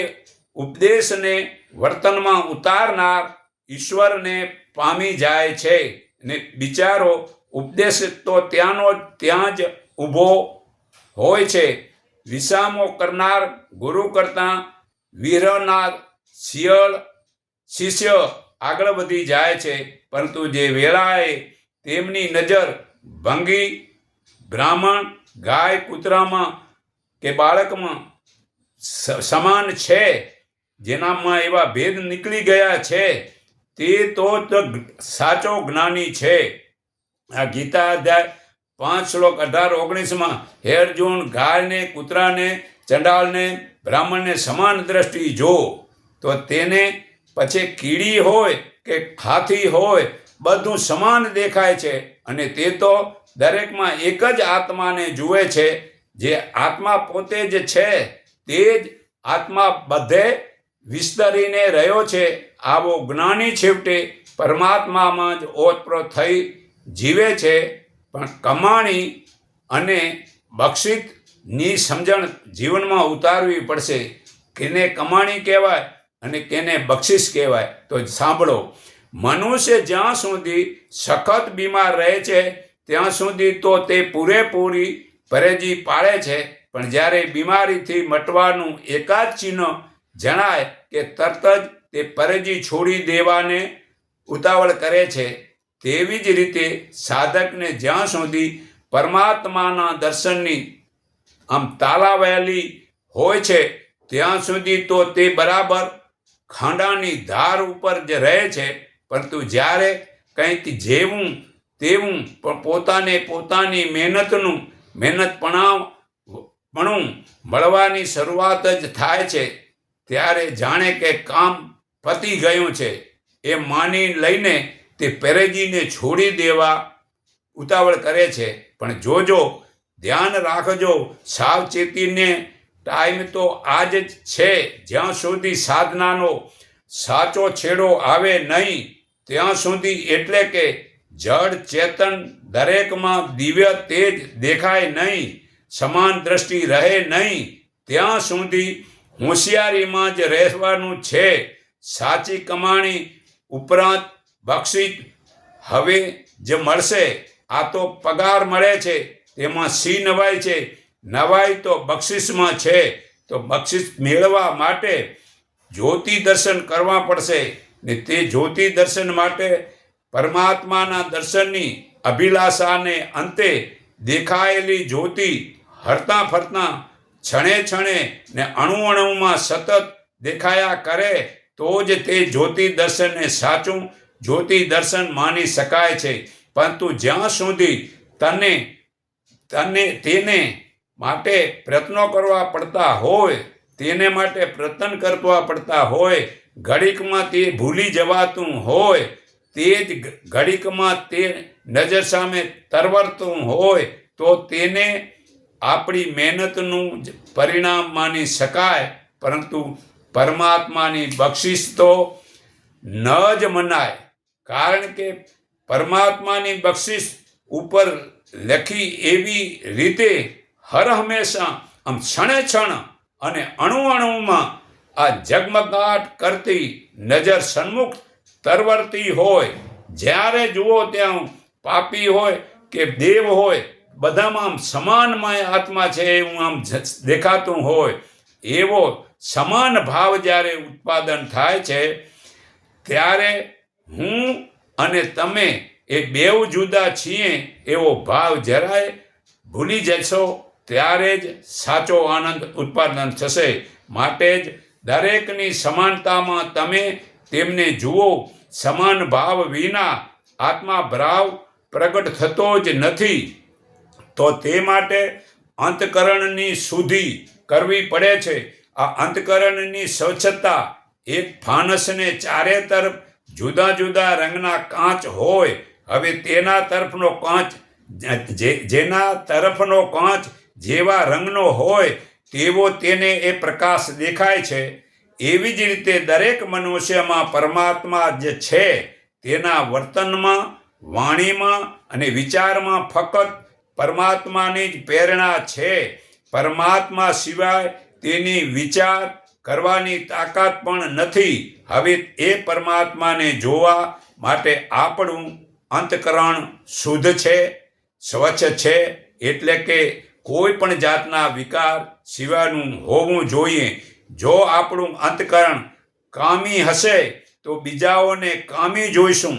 ઉપદેશને વર્તનમાં ઉતારનાર ઈશ્વરને પામી જાય છે ને બિચારો ઉપદેશ તો ત્યાંનો ત્યાં જ ઊભો હોય છે. વિસામો કરનાર ગુરુ કરતાં વિરહનાર શિષ્ય આગળ વધી જાય છે, પરંતુ જે વેળાએ તેમની નજર ભંગી બ્રાહ્મણ ગાય કૂતરામાં કે બાળકમાં સમાન છે, જેનામાં એવા ભેદ નીકળી ગયા છે, તે તો સાચો જ્ઞાની છે. આ ગીતા અધ્યાય 5 શ્લોક 18-19 હે અર્જુન, ગાયને કૂતરાને ચંડાળને બ્રાહ્મણને સમાન દ્રષ્ટિ જો તો તેને પછી કીડી હોય કે હાથી હોય બધું સમાન દેખાય છે, અને તે તો દરેકમાં એક જ આત્માને જુએ છે. જે આત્મા પોતે જ છે તે જ આત્મા બધે વિસ્તરીને રહ્યો છે. આવો જ્ઞાની છેવટે પરમાત્મામાં જ ઓતપ્રોત થઈ જીવે છે. પણ કમાણી અને બક્ષિતની સમજણ જીવનમાં ઉતારવી પડશે. કેને કમાણી કહેવાય અને કેને બક્ષિસ કહેવાય? તો સાંભળો, મનુષ્ય જ્યાં સુધી સખત બીમાર રહે છે ત્યાં સુધી તો તે પૂરેપૂરી પરેજી પાળે છે, પણ જ્યારે બીમારીથી મટવાનું એકાદ ચિહ્ન જણાય કે તરત જ તે પરેજી છોડી દેવાને ઉતાવળ કરે છે. તેવી જ રીતે સાધકને જ્યાં સુધી પરમાત્માના દર્શનની તાલાવેલી હોય છે ત્યાં સુધી તો તે બરાબર ખાંડાની ધાર ઉપર જ રહે છે, પરંતુ જ્યારે કંઈક જેવું તેવું પણ પોતાની મહેનતપણું મળવાની શરૂઆત જ થાય છે, ત્યારે જાણે કે કામ પતી ગયું છે એ માની લઈને તે પરેજીને છોડી દેવા ઉતાવળ કરે છે. પણ જોજો, ધ્યાન રાખજો, સાવચેતીને ટાઈમ તો આજ જ છે. જ્યાં સુધી સાધનાનો સાચો છેડો આવે નહીં ત્યાં સુધી, એટલે કે જડ ચેતન દરેકમાં દિવ્ય તેજ દેખાય નહીં, સમાન દ્રષ્ટિ રહે નહીં, ત્યાં સુધી હોશિયારીમાં જ રહેવાનું છે. સાચી કમાણી ઉપરાંત બક્ષિસ હવે જ મળશે. આ તો પગાર મળે છે તેમાં સી નવાઈ છે? નવાઈ તો બક્ષિસમાં છે. તો બક્ષિસ મેળવવા માટે જ્યોતિ દર્શન કરવા પડશે, ને તે જ્યોતિ દર્શન માટે પરમાત્માના દર્શનની અભિલાષાને અંતે દેખાયેલી જ્યોતિ હરતા ફરતા છણે ને અણુમાં સતત દેખાયા કરે તો જ તે જ્યોતિ દર્શનને સાચું જ્યોતિ દર્શન માની શકાય છે. પરંતુ જ્યાં સુધી તેને માટે પ્રયત્નો કરવા પડતા હોય, ઘડીકમાં તે ભૂલી જવાતું હોય, તે જ ઘડીકમાં તે નજર સામે તરવરતું હોય, તો તેને આપણી મહેનતનું જ પરિણામ માની શકાય. પરંતુ પરમાત્માની બક્ષિસ તો ન જ મનાય, કારણ કે પરમાત્માની બક્ષિસ ઉપર લખી એવી રીતે હર હંમેશા ક્ષણે અને અણુમાં આ ઝગમગાટ કરતી નજર સન્મુખ તરવરતી હોય. જ્યારે જુઓ ત્યાં પાપી હોય કે દેવ હોય, બધામાં સમાનમય આત્મા છે એવું દેખાતું હોય. એવો સમાન ભાવ જ્યારે ઉત્પાદન થાય છે ત્યારે હું અને તમે એ બેઉ જુદા છીએ એવો ભાવ જરાય ભૂલી જશો, ત્યારે જ સાચો આનંદ ઉત્પાદન થશે. માટે જ દરેકની સમાનતામાં તમે તેમને જુઓ. સમાન ભાવ વિના આત્મા ભાવ પ્રગટ થતો જ નથી. તો તે માટે અંતકરણની શુદ્ધિ કરવી પડે છે. આ અંતકરણની સ્વચ્છતા એક ફાનસને ચારે તરફ જુદા જુદા રંગના કાચ હોય. હવે જેના તરફનો કાચ જેવા રંગનો હોય તેવો તેને એ પ્રકાશ દેખાય છે. એવી જ રીતે દરેક મનુષ્યમાં પરમાત્મા જે છે તેના વર્તનમાં, વાણીમાં અને વિચારમાં ફક્ત પરમાત્માની જ પ્રેરણા છે. પરમાત્મા સિવાય તેની વિચાર કરવાની તાકાત પણ નથી. હવે એ પરમાત્માને જોવા માટે આપણું અંતકરણ શુદ્ધ છે, સ્વચ્છ છે, એટલે કે કોઈ પણ જાતના વિકાર સિવાયનું હોવું જોઈએ. જો આપણું અંતકરણ કામી હશે તો બીજાઓને કામી જોઈશું.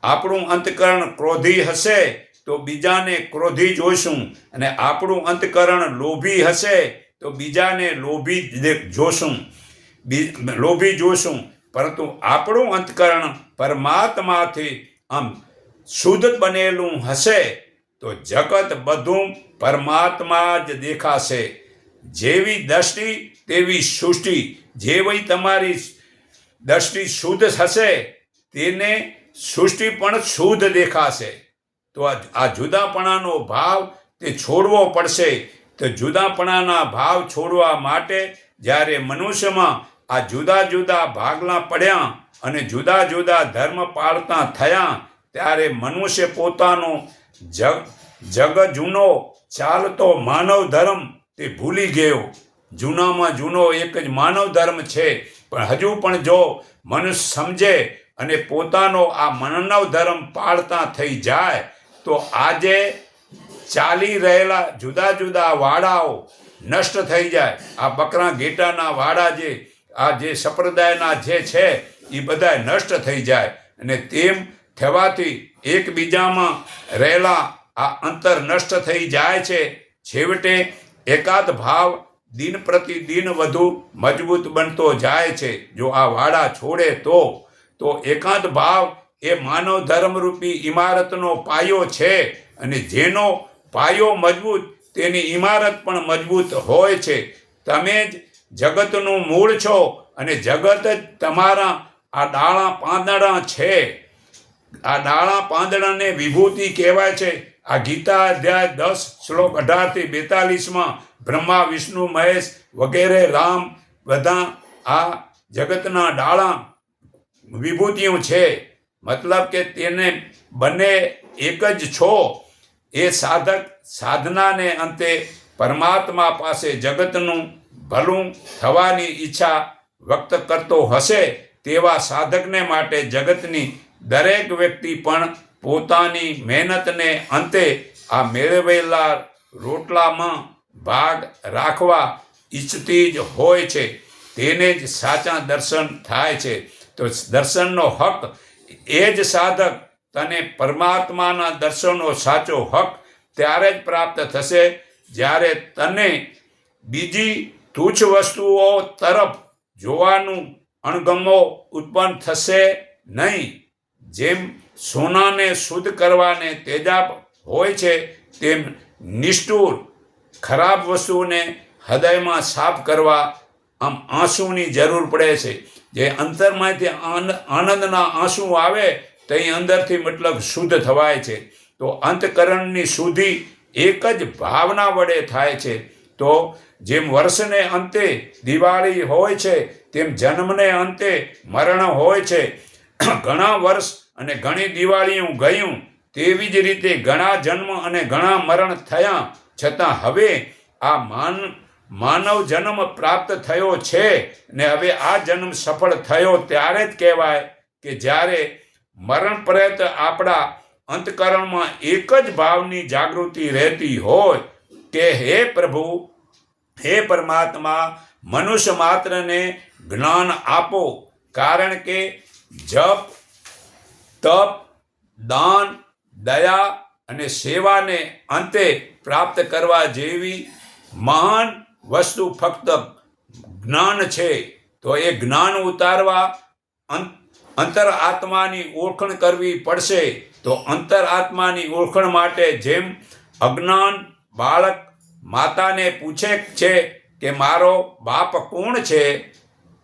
આપણું અંતકરણ ક્રોધી હશે તો બીજાને ક્રોધી જોઈશું, અને આપણું અંતકરણ લોભી હશે તો બીજાને લોભી જોશું. પરંતુ આપણું અંતકરણ પરમાત્માથી શુદ્ધ બનેલું હશે તો જગત બધું પરમાત્મા જ દેખાશે. જેવી દ્રષ્ટિ તેવી સૃષ્ટિ. જેવી તમારી દ્રષ્ટિ શુદ્ધ થશે તેને સૃષ્ટિ પણ શુદ્ધ દેખાશે. તો આ જુદાપણાનો ભાવ તે છોડવો પડશે. તો જુદાપણાના ભાવ છોડવા માટે જ્યારે મનુષ્યમાં આ જુદા જુદા ભાગલા પડ્યા અને જુદા જુદા ધર્મ પાળતા થયા, ત્યારે મનુષ્ય પોતાનો જગ જૂનો ચાલતો માનવ ધર્મ તે ભૂલી ગયો. જૂનામાં જૂનો એક જ માનવ ધર્મ છે, પણ હજુ પણ જો મનુષ્ય સમજે અને પોતાનો આ માનવ ધર્મ પાળતા થઈ જાય તો આજે ચાલી રહેલા જુદા જુદા વાડાઓ નષ્ટ થઈ જાય. આ બકરા ઘેટાના વાડા જે સંપ્રદાયના જે છે એ બધા નષ્ટ થઈ જાય, અને તેમ થવાથી એકબીજામાં રહેલા આ અંતર નષ્ટ થઈ જાય છે. છેવટે એકાદ ભાવ દિન પ્રતિદિન વધુ મજબૂત બનતો જાય છે. જો આ વાડા છોડે તો એકાંત ભાવ એ માનવ ધર્મરૂપી ઇમારતનો પાયો છે, અને જેનો પાયો મજબૂત તેની ઇમારત પણ મજબૂત હોય છે. તમે જ જગતનું મૂળ છો અને જગત જ તમારા આ ડાળા પાંદડા છે. આ ડાળા પાંદડાને વિભૂતિ કહેવાય છે. આ ગીતા અધ્યાય 10 શ્લોક 18-42 બ્રહ્મા વિષ્ણુ મહેશ વગેરે રામ બધા આ જગતના ડાળા વિભૂતિઓ છે. મતલબ કે તેને બંને એક જ છો. એ સાધક સાધનાને અંતે પરમાત્મા પાસે જગતનું ભલું થવાની ઈચ્છા વ્યક્ત કરતો હશે તેવા સાધકને માટે જગતની દરેક વ્યક્તિ પણ પોતાની મહેનતને અંતે આ મેળવેલા રોટલામાં ભાગ રાખવા ઈચ્છતી જ હોય છે. તેને જ સાચા દર્શન થાય છે. તો દર્શનનો હક એ જ સાધક તને પરમાત્માના દર્શનનો સાચો હક ત્યારે જ પ્રાપ્ત થશે જ્યારે તને બીજી તુચ્છ વસ્તુઓ તરફ જોવાનું અણગમો ઉત્પન્ન થશે નહીં. જેમ સોનાને શુદ્ધ કરવાને તેજાબ હોય છે, તેમ નિષ્ઠુર ખરાબ વસ્તુઓને હૃદયમાં સાફ કરવા આંસુની જરૂર પડે છે. જે અંતરમાંથી આનંદના આંસુ આવે તો એ અંદરથી મતલબ શુદ્ધ થવાય છે. તો અંતકરણની શુદ્ધિ એક જ ભાવના વડે થાય છે. તો જેમ વર્ષને અંતે દિવાળી હોય છે, તેમ જન્મને અંતે મરણ હોય છે. ઘણા વર્ષ અને ઘણી દિવાળીઓ ગયું, તેવી જ રીતે ઘણા જન્મ અને ઘણા મરણ થયા, છતાં હવે આ માનવ જન્મ પ્રાપ્ત થયો છે ને હવે આ જન્મ સફળ થયો ત્યારે જ કહેવાય કે જ્યારે મરણ પર્યંત આપણા અંતકરણમાં એક જ ભાવની જાગૃતિ રહેતી હોય કે હે પ્રભુ, હે પરમાત્મા, મનુષ્ય માત્રને જ્ઞાન આપો. કારણ કે જપ, તપ, દાન, દયા અને સેવાને અંતે પ્રાપ્ત કરવા જેવી મહાન વસ્તુ ફક્ત જ્ઞાન છે. તો એ જ્ઞાન ઉતારવા અંતર આત્માની ઓળખાણ કરવી પડશે. તો અંતર આત્માની ઓળખાણ માટે જેમ અજ્ઞાન બાળક માતાને પૂછે છે કે મારો બાપ કોણ છે,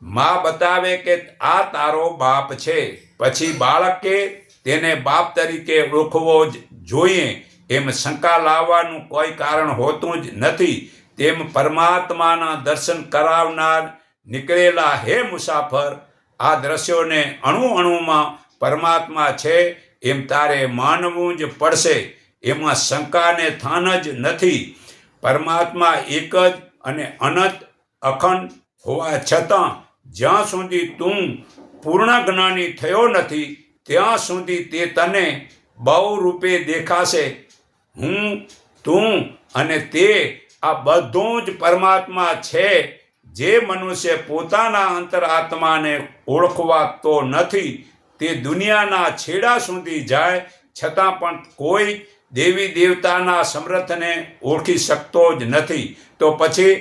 મા બતાવે કે આ તારો બાપ છે, પછી બાળકે તેને બાપ તરીકે ઓળખવો જ જોઈએ. એમ શંકા લાવવાનું કોઈ કારણ હોતું જ નથી. તેમ પરમાત્માના દર્શન કરાવનાર નીકળેલા હે મુસાફર, આ દ્રશ્યોને અણુ અણુમાં પરમાત્મા છે એમ તારે માનવું જ પડશે. એમાં શંકાને થાન જ નથી. પરમાત્મા એક જ અને અનંત અખંડ હોવા છતાં જ્યાં સુધી તું પૂર્ણ જ્ઞાની થયો નથી ત્યાં સુધી તે તને બહુ રૂપે દેખાશે. હું, તું અને તે આ બધું જ પરમાત્મા છે. જે મનુષ્ય પોતાના અંતરાત્માને ઓળખવાતો નથી તે દુનિયાના છેડા સુધી જાય છતાં પણ કોઈ દેવી દેવતાના સમર્થને ઓળખી શકતો જ નથી. તો પછી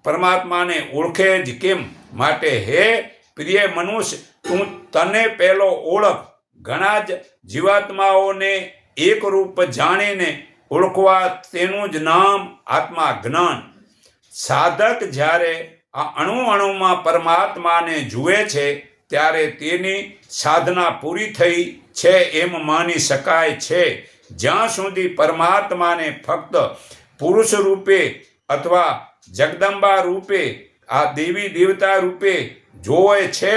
પરમાત્માને ઓળખે જ કેમ? માટે હે પ્રિય મનુષ્ય, તું તને પહેલો ઓળખ. ઘણા જ જીવાત્માઓને એકરૂપ જાણીને ઓળખવા તેનું જ નામ આત્મા જ્ઞાન. સાધક જ્યારે આ અણુમાં પરમાત્માને જુએ છે ત્યારે તેની સાધના પૂરી થઈ છે એમ માની શકાય છે. જ્યાં સુધી પરમાત્માને ફક્ત પુરુષ રૂપે અથવા જગદંબા રૂપે, આ દેવી દેવતા રૂપે જોવે છે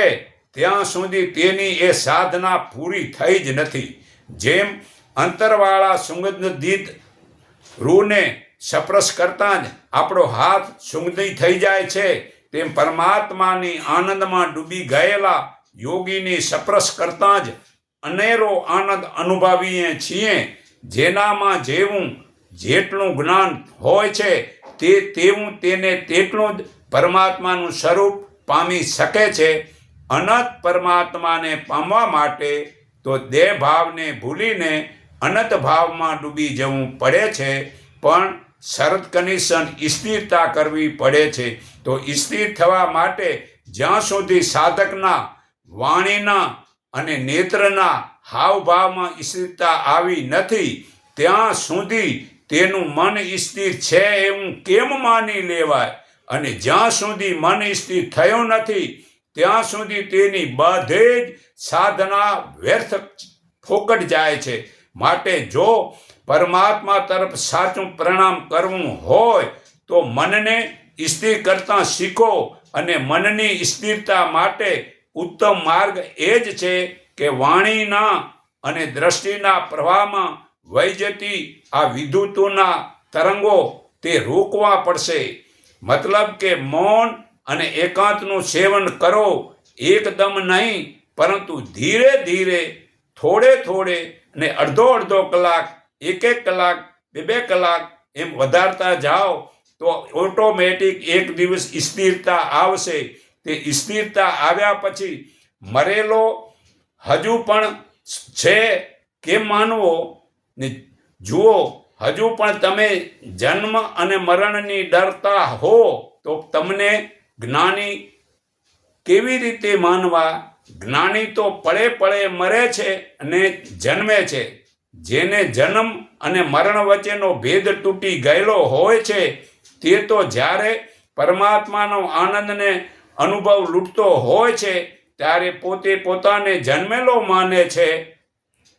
ત્યાં સુધી તેની એ સાધના પૂરી થઈ જ નથી. જેમ અંતરવાળા સુગંધિત રૂને સ્પર્શ કરતાં જ આપણો હાથ સુગંધી થઈ જાય છે, તેમ પરમાત્માની આનંદમાં ડૂબી ગયેલા યોગીની સ્પર્શ કરતાં જ અનેરો આનંદ અનુભવીએ છીએ. જેનામાં જેટલું જ્ઞાન હોય છે તેવું તેને તેટલું જ પરમાત્માનું સ્વરૂપ પામી શકે છે. અનંત પરમાત્માને પામવા માટે તો દેહ ભાવને ભૂલીને અનંત ભાવમાં ડૂબી જવું પડે છે. પણ શરત કન્ડિશન સ્થિરતા કરવી પડે છે. તો સ્થિર થવા માટે જ્યાં સુધી સાધકના વાણીના અને નેત્રના હાવભાવમાં સ્થિરતા આવી નથી ત્યાં સુધી તેનું મન સ્થિર છે એવું કેમ માની લેવાય? અને જ્યાં સુધી મન સ્થિર થયું નથી ત્યાં સુધી તેની બધે જ સાધના વ્યર્થ ફોકટ જાય છે. માટે જો પરમાત્મા તરફ સાચું પ્રણામ કરવું હોય તો મનને સ્થિર કરતાં શીખો. અને મનની સ્થિરતા માટે ઉત્તમ માર્ગ એ જ છે કે વાણીના અને દ્રષ્ટિના પ્રવાહમાં વહી જતી આ વિદ્યુતોના તરંગો તે રોકવા પડશે. મતલબ કે મૌન અને એકાંતનું સેવન કરો. એકદમ નહીં, પરંતુ ધીરે ધીરે, થોડે થોડે અને અડધો કલાક, એક કલાક, બે કલાક એમ વધારતા જાઓ તો ઓટોમેટિક એક દિવસ સ્થિરતા આવશે. તે સ્થિરતા આવ્યા પછી મરેલો હજુ પણ છે કેમ માનવો? ને જુઓ, હજુ પણ તમે જન્મ અને મરણની ડરતા હો તો તમને જ્ઞાની કેવી રીતે માનવા? જ્ઞાની તો પળે પળે મરે છે અને જન્મે છે. જેને જન્મ અને મરણ વચ્ચેનો ભેદ તૂટી ગયેલો હોય છે તે તો જ્યારે પરમાત્માનો આનંદને અનુભવ લૂંટતો હોય છે ત્યારે પોતે પોતાને જન્મેલો માને છે.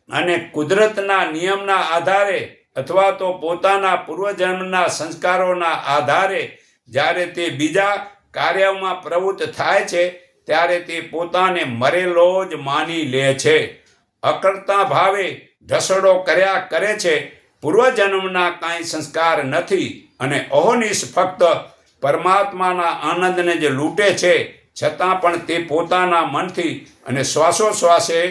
અને કુદરતના નિયમના આધારે અથવા તો પોતાના પૂર્વજન્મના સંસ્કારોના આધારે જ્યારે તે બીજા કાર્યમાં પ્રવૃત્ત થાય છે ત્યારે તે પોતાને મરેલો જ માની લે છે. અકર્તા ભાવે ઢસડો કર્યા કરે છે. પૂર્વજન્મના કાંઈ સંસ્કાર નથી અને અહોનિશ ફક્ત પરમાત્માના આનંદને જ લૂંટે છે. છતાં પણ તે પોતાના મનથી અને શ્વાસોશ્વાસે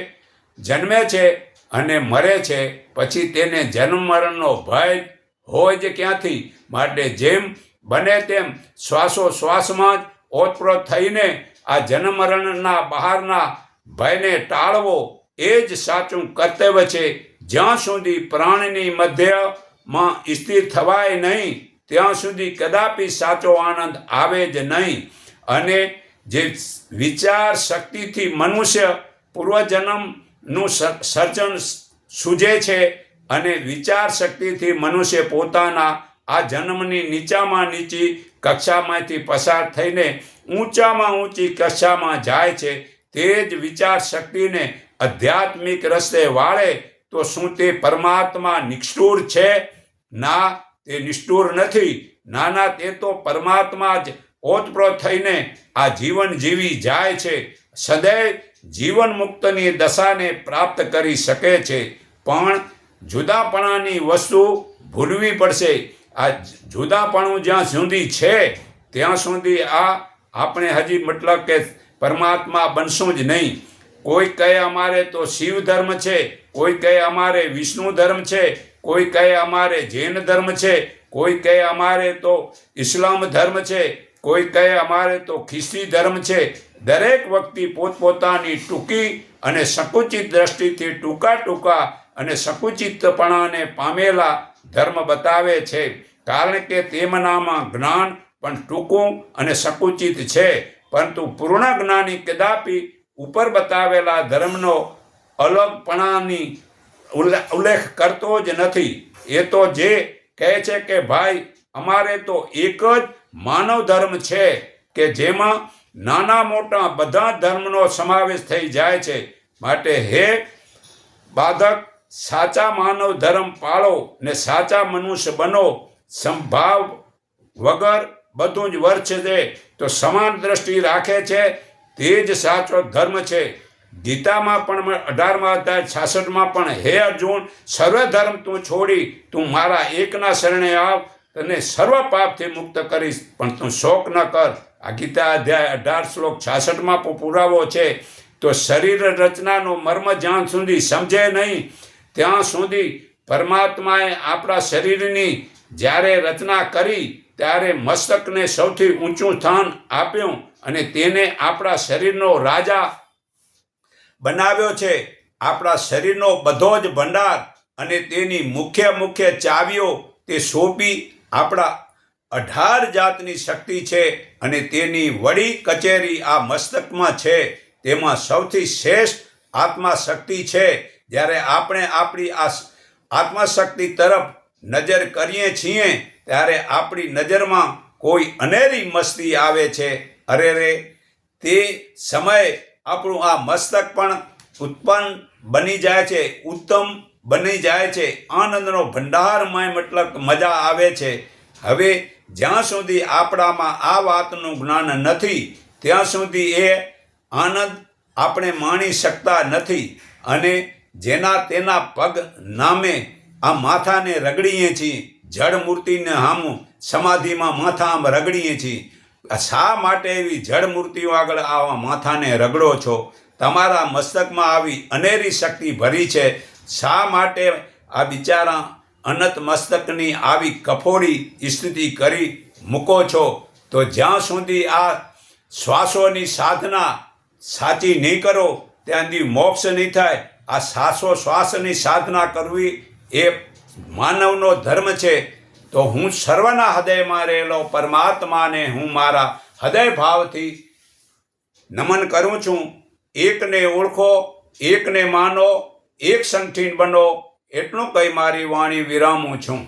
જન્મે છે અને મરે છે. પછી તેને જન્મ મરણનો ભય હોય જ ક્યાંથી? માટે જેમ બને તેમ શ્વાસોશ્વાસમાં જ ઓતપ્રોત થઈને આ જન્મ મરણના બહારના ભયને ટાળવો એ જ સાચું કર્તવ્ય છે. જ્યાં સુધી પ્રાણની મધ્યમાં સ્થિર થવાય નહીં ત્યાં સુધી કદાપી સાચો આનંદ આવે જ નહીં. અને જે વિચાર શક્તિથી મનુષ્ય પૂર્વજન્મનું સર્જન સૂઝે છે અને વિચાર શક્તિથી મનુષ્ય પોતાના આ જન્મની નીચામાં નીચી કક્ષામાંથી પસાર થઈને ઊંચામાં ઊંચી કક્ષામાં જાય છે. તે જ વિચાર શક્તિને આધ્યાત્મિક રસ્તે વાળે તો શું તે પરમાત્મા નિષ્ઠુર છે? ના, તે નિષ્ઠુર નથી. ના, તે તો પરમાત્મા જ ઓતપ્રોત થઈને આ જીવન જીવી જાય છે. સદૈવ જીવન મુક્તની દશાને પ્રાપ્ત કરી શકે છે. પણ જુદાપણાની વસ્તુ ભૂલવી પડશે. આ જુદાપણું જ્યાં સુધી છે ત્યાં સુધી આપણે હજી મતલબ કે પરમાત્મા બનશું જ નહીં. કોઈ કહે અમારે તો શિવ ધર્મ છે, કોઈ કહે અમારે વિષ્ણુ ધર્મ છે, કોઈ કહે અમારે જૈન ધર્મ છે, કોઈ કહે અમારે તો ઇસ્લામ ધર્મ છે, કોઈ કહે અમારે તો ખ્રિસ્તી ધર્મ છે. દરેક વ્યક્તિ પોતપોતાની ટૂંકી અને સંકુચિત દ્રષ્ટિથી ટૂંકા અને સંકુચિતપણાને પામેલા ધર્મ બતાવે છે, કારણ કે તેમનામાં જ્ઞાન પણ ટૂંકું અને સંકુચિત છે. પરંતુ પૂર્ણ જ્ઞાની કદાપી ઉપર બતાવેલા ધર્મનો અલગપણાની ઉલ્લેખ કરતો જ નથી. એ તો જે કહે છે કે ભાઈ અમારે તો એક જ માનવ ધર્મ છે કે જેમાં નાના મોટા બધા ધર્મનો સમાવેશ થઈ જાય છે. માટે હે બાધક, સાચા માનવ ધર્મ પાળો ને સાચા મનુષ્ય બનો. સંભાવ વગર બધું જ વર્ષ છે તો સમાન દ્રષ્ટિ રાખે છે તે જ સાચો ધર્મ છે. ગીતામાં પણ 18મા અધ્યાય 66માં પણ હે અર્જુન, સર્વ ધર્મ તું છોડી તું મારા એકના શરણે આવ, તને સર્વ પાપથી મુક્ત કરીશ. પણ તું શોક ન કર. આ ગીતા અધ્યાય 18 શ્લોક 66માં પુરાવો છે. તો શરીર રચનાનો મર્મ જ્યાં સુધી સમજે નહીં ત્યાં સુધી પરમાત્માએ આપણા શરીરની જ્યારે રચના કરી ત્યારે મસ્તકને સૌથી ઊંચું સ્થાન આપ્યું અને તેને આપણા શરીરનો રાજા બનાવ્યો છે. આપણા શરીરનો બધો જ ભંડાર અને તેની મુખ્ય ચાવીઓ તે સોંપી આપણા 18 જાતની શક્તિ છે અને તેની વડી કચેરી આ મસ્તકમાં છે. તેમાં સૌથી શ્રેષ્ઠ આત્મા શક્તિ છે. જ્યારે આપણે આપણી આ આત્માશક્તિ તરફ નજર કરીએ છીએ ત્યારે આપણી નજરમાં કોઈ અનેરી મસ્તી આવે છે. અરે રે, તે સમયે આપણું આ મસ્તક પણ ઉત્પન્ન બની જાય છે, ઉત્તમ બની જાય છે. આનંદનો ભંડારમય મતલબ મજા આવે છે. હવે જ્યાં સુધી આપણામાં આ વાતનું જ્ઞાન નથી ત્યાં સુધી એ આનંદ આપણે માણી શકતા નથી. અને જેના તેના પગ નામે આ માથાને રગડીએ છીએ, જળ મૂર્તિને હામું સમાધિમાં માથા આમ રગડીએ છીએ. શા માટે એવી જળ મૂર્તિઓ આગળ આવા માથાને રગડો છો? તમારા મસ્તકમાં આવી અનેરી શક્તિ ભરી છે. શા માટે આ બિચારા અનંત મસ્તકની આવી કફોડી સ્થિતિ કરી મૂકો છો? તો જ્યાં સુધી આ શ્વાસોની સાધના સાચી નહીં કરો ત્યાં સુધી મોક્ષ નહીં થાય. આ શ્વાસની સાધના કરવી એ માનવનો ધર્મ છે. તો હું સર્વના હૃદયમાં રહેલો પરમાત્માને હું મારા હૃદય ભાવથી નમન કરું છું. એકને ઓળખો, એકને માનો, એક સંઠીન બનો. એટલું કહી મારી વાણી વિરામું છું.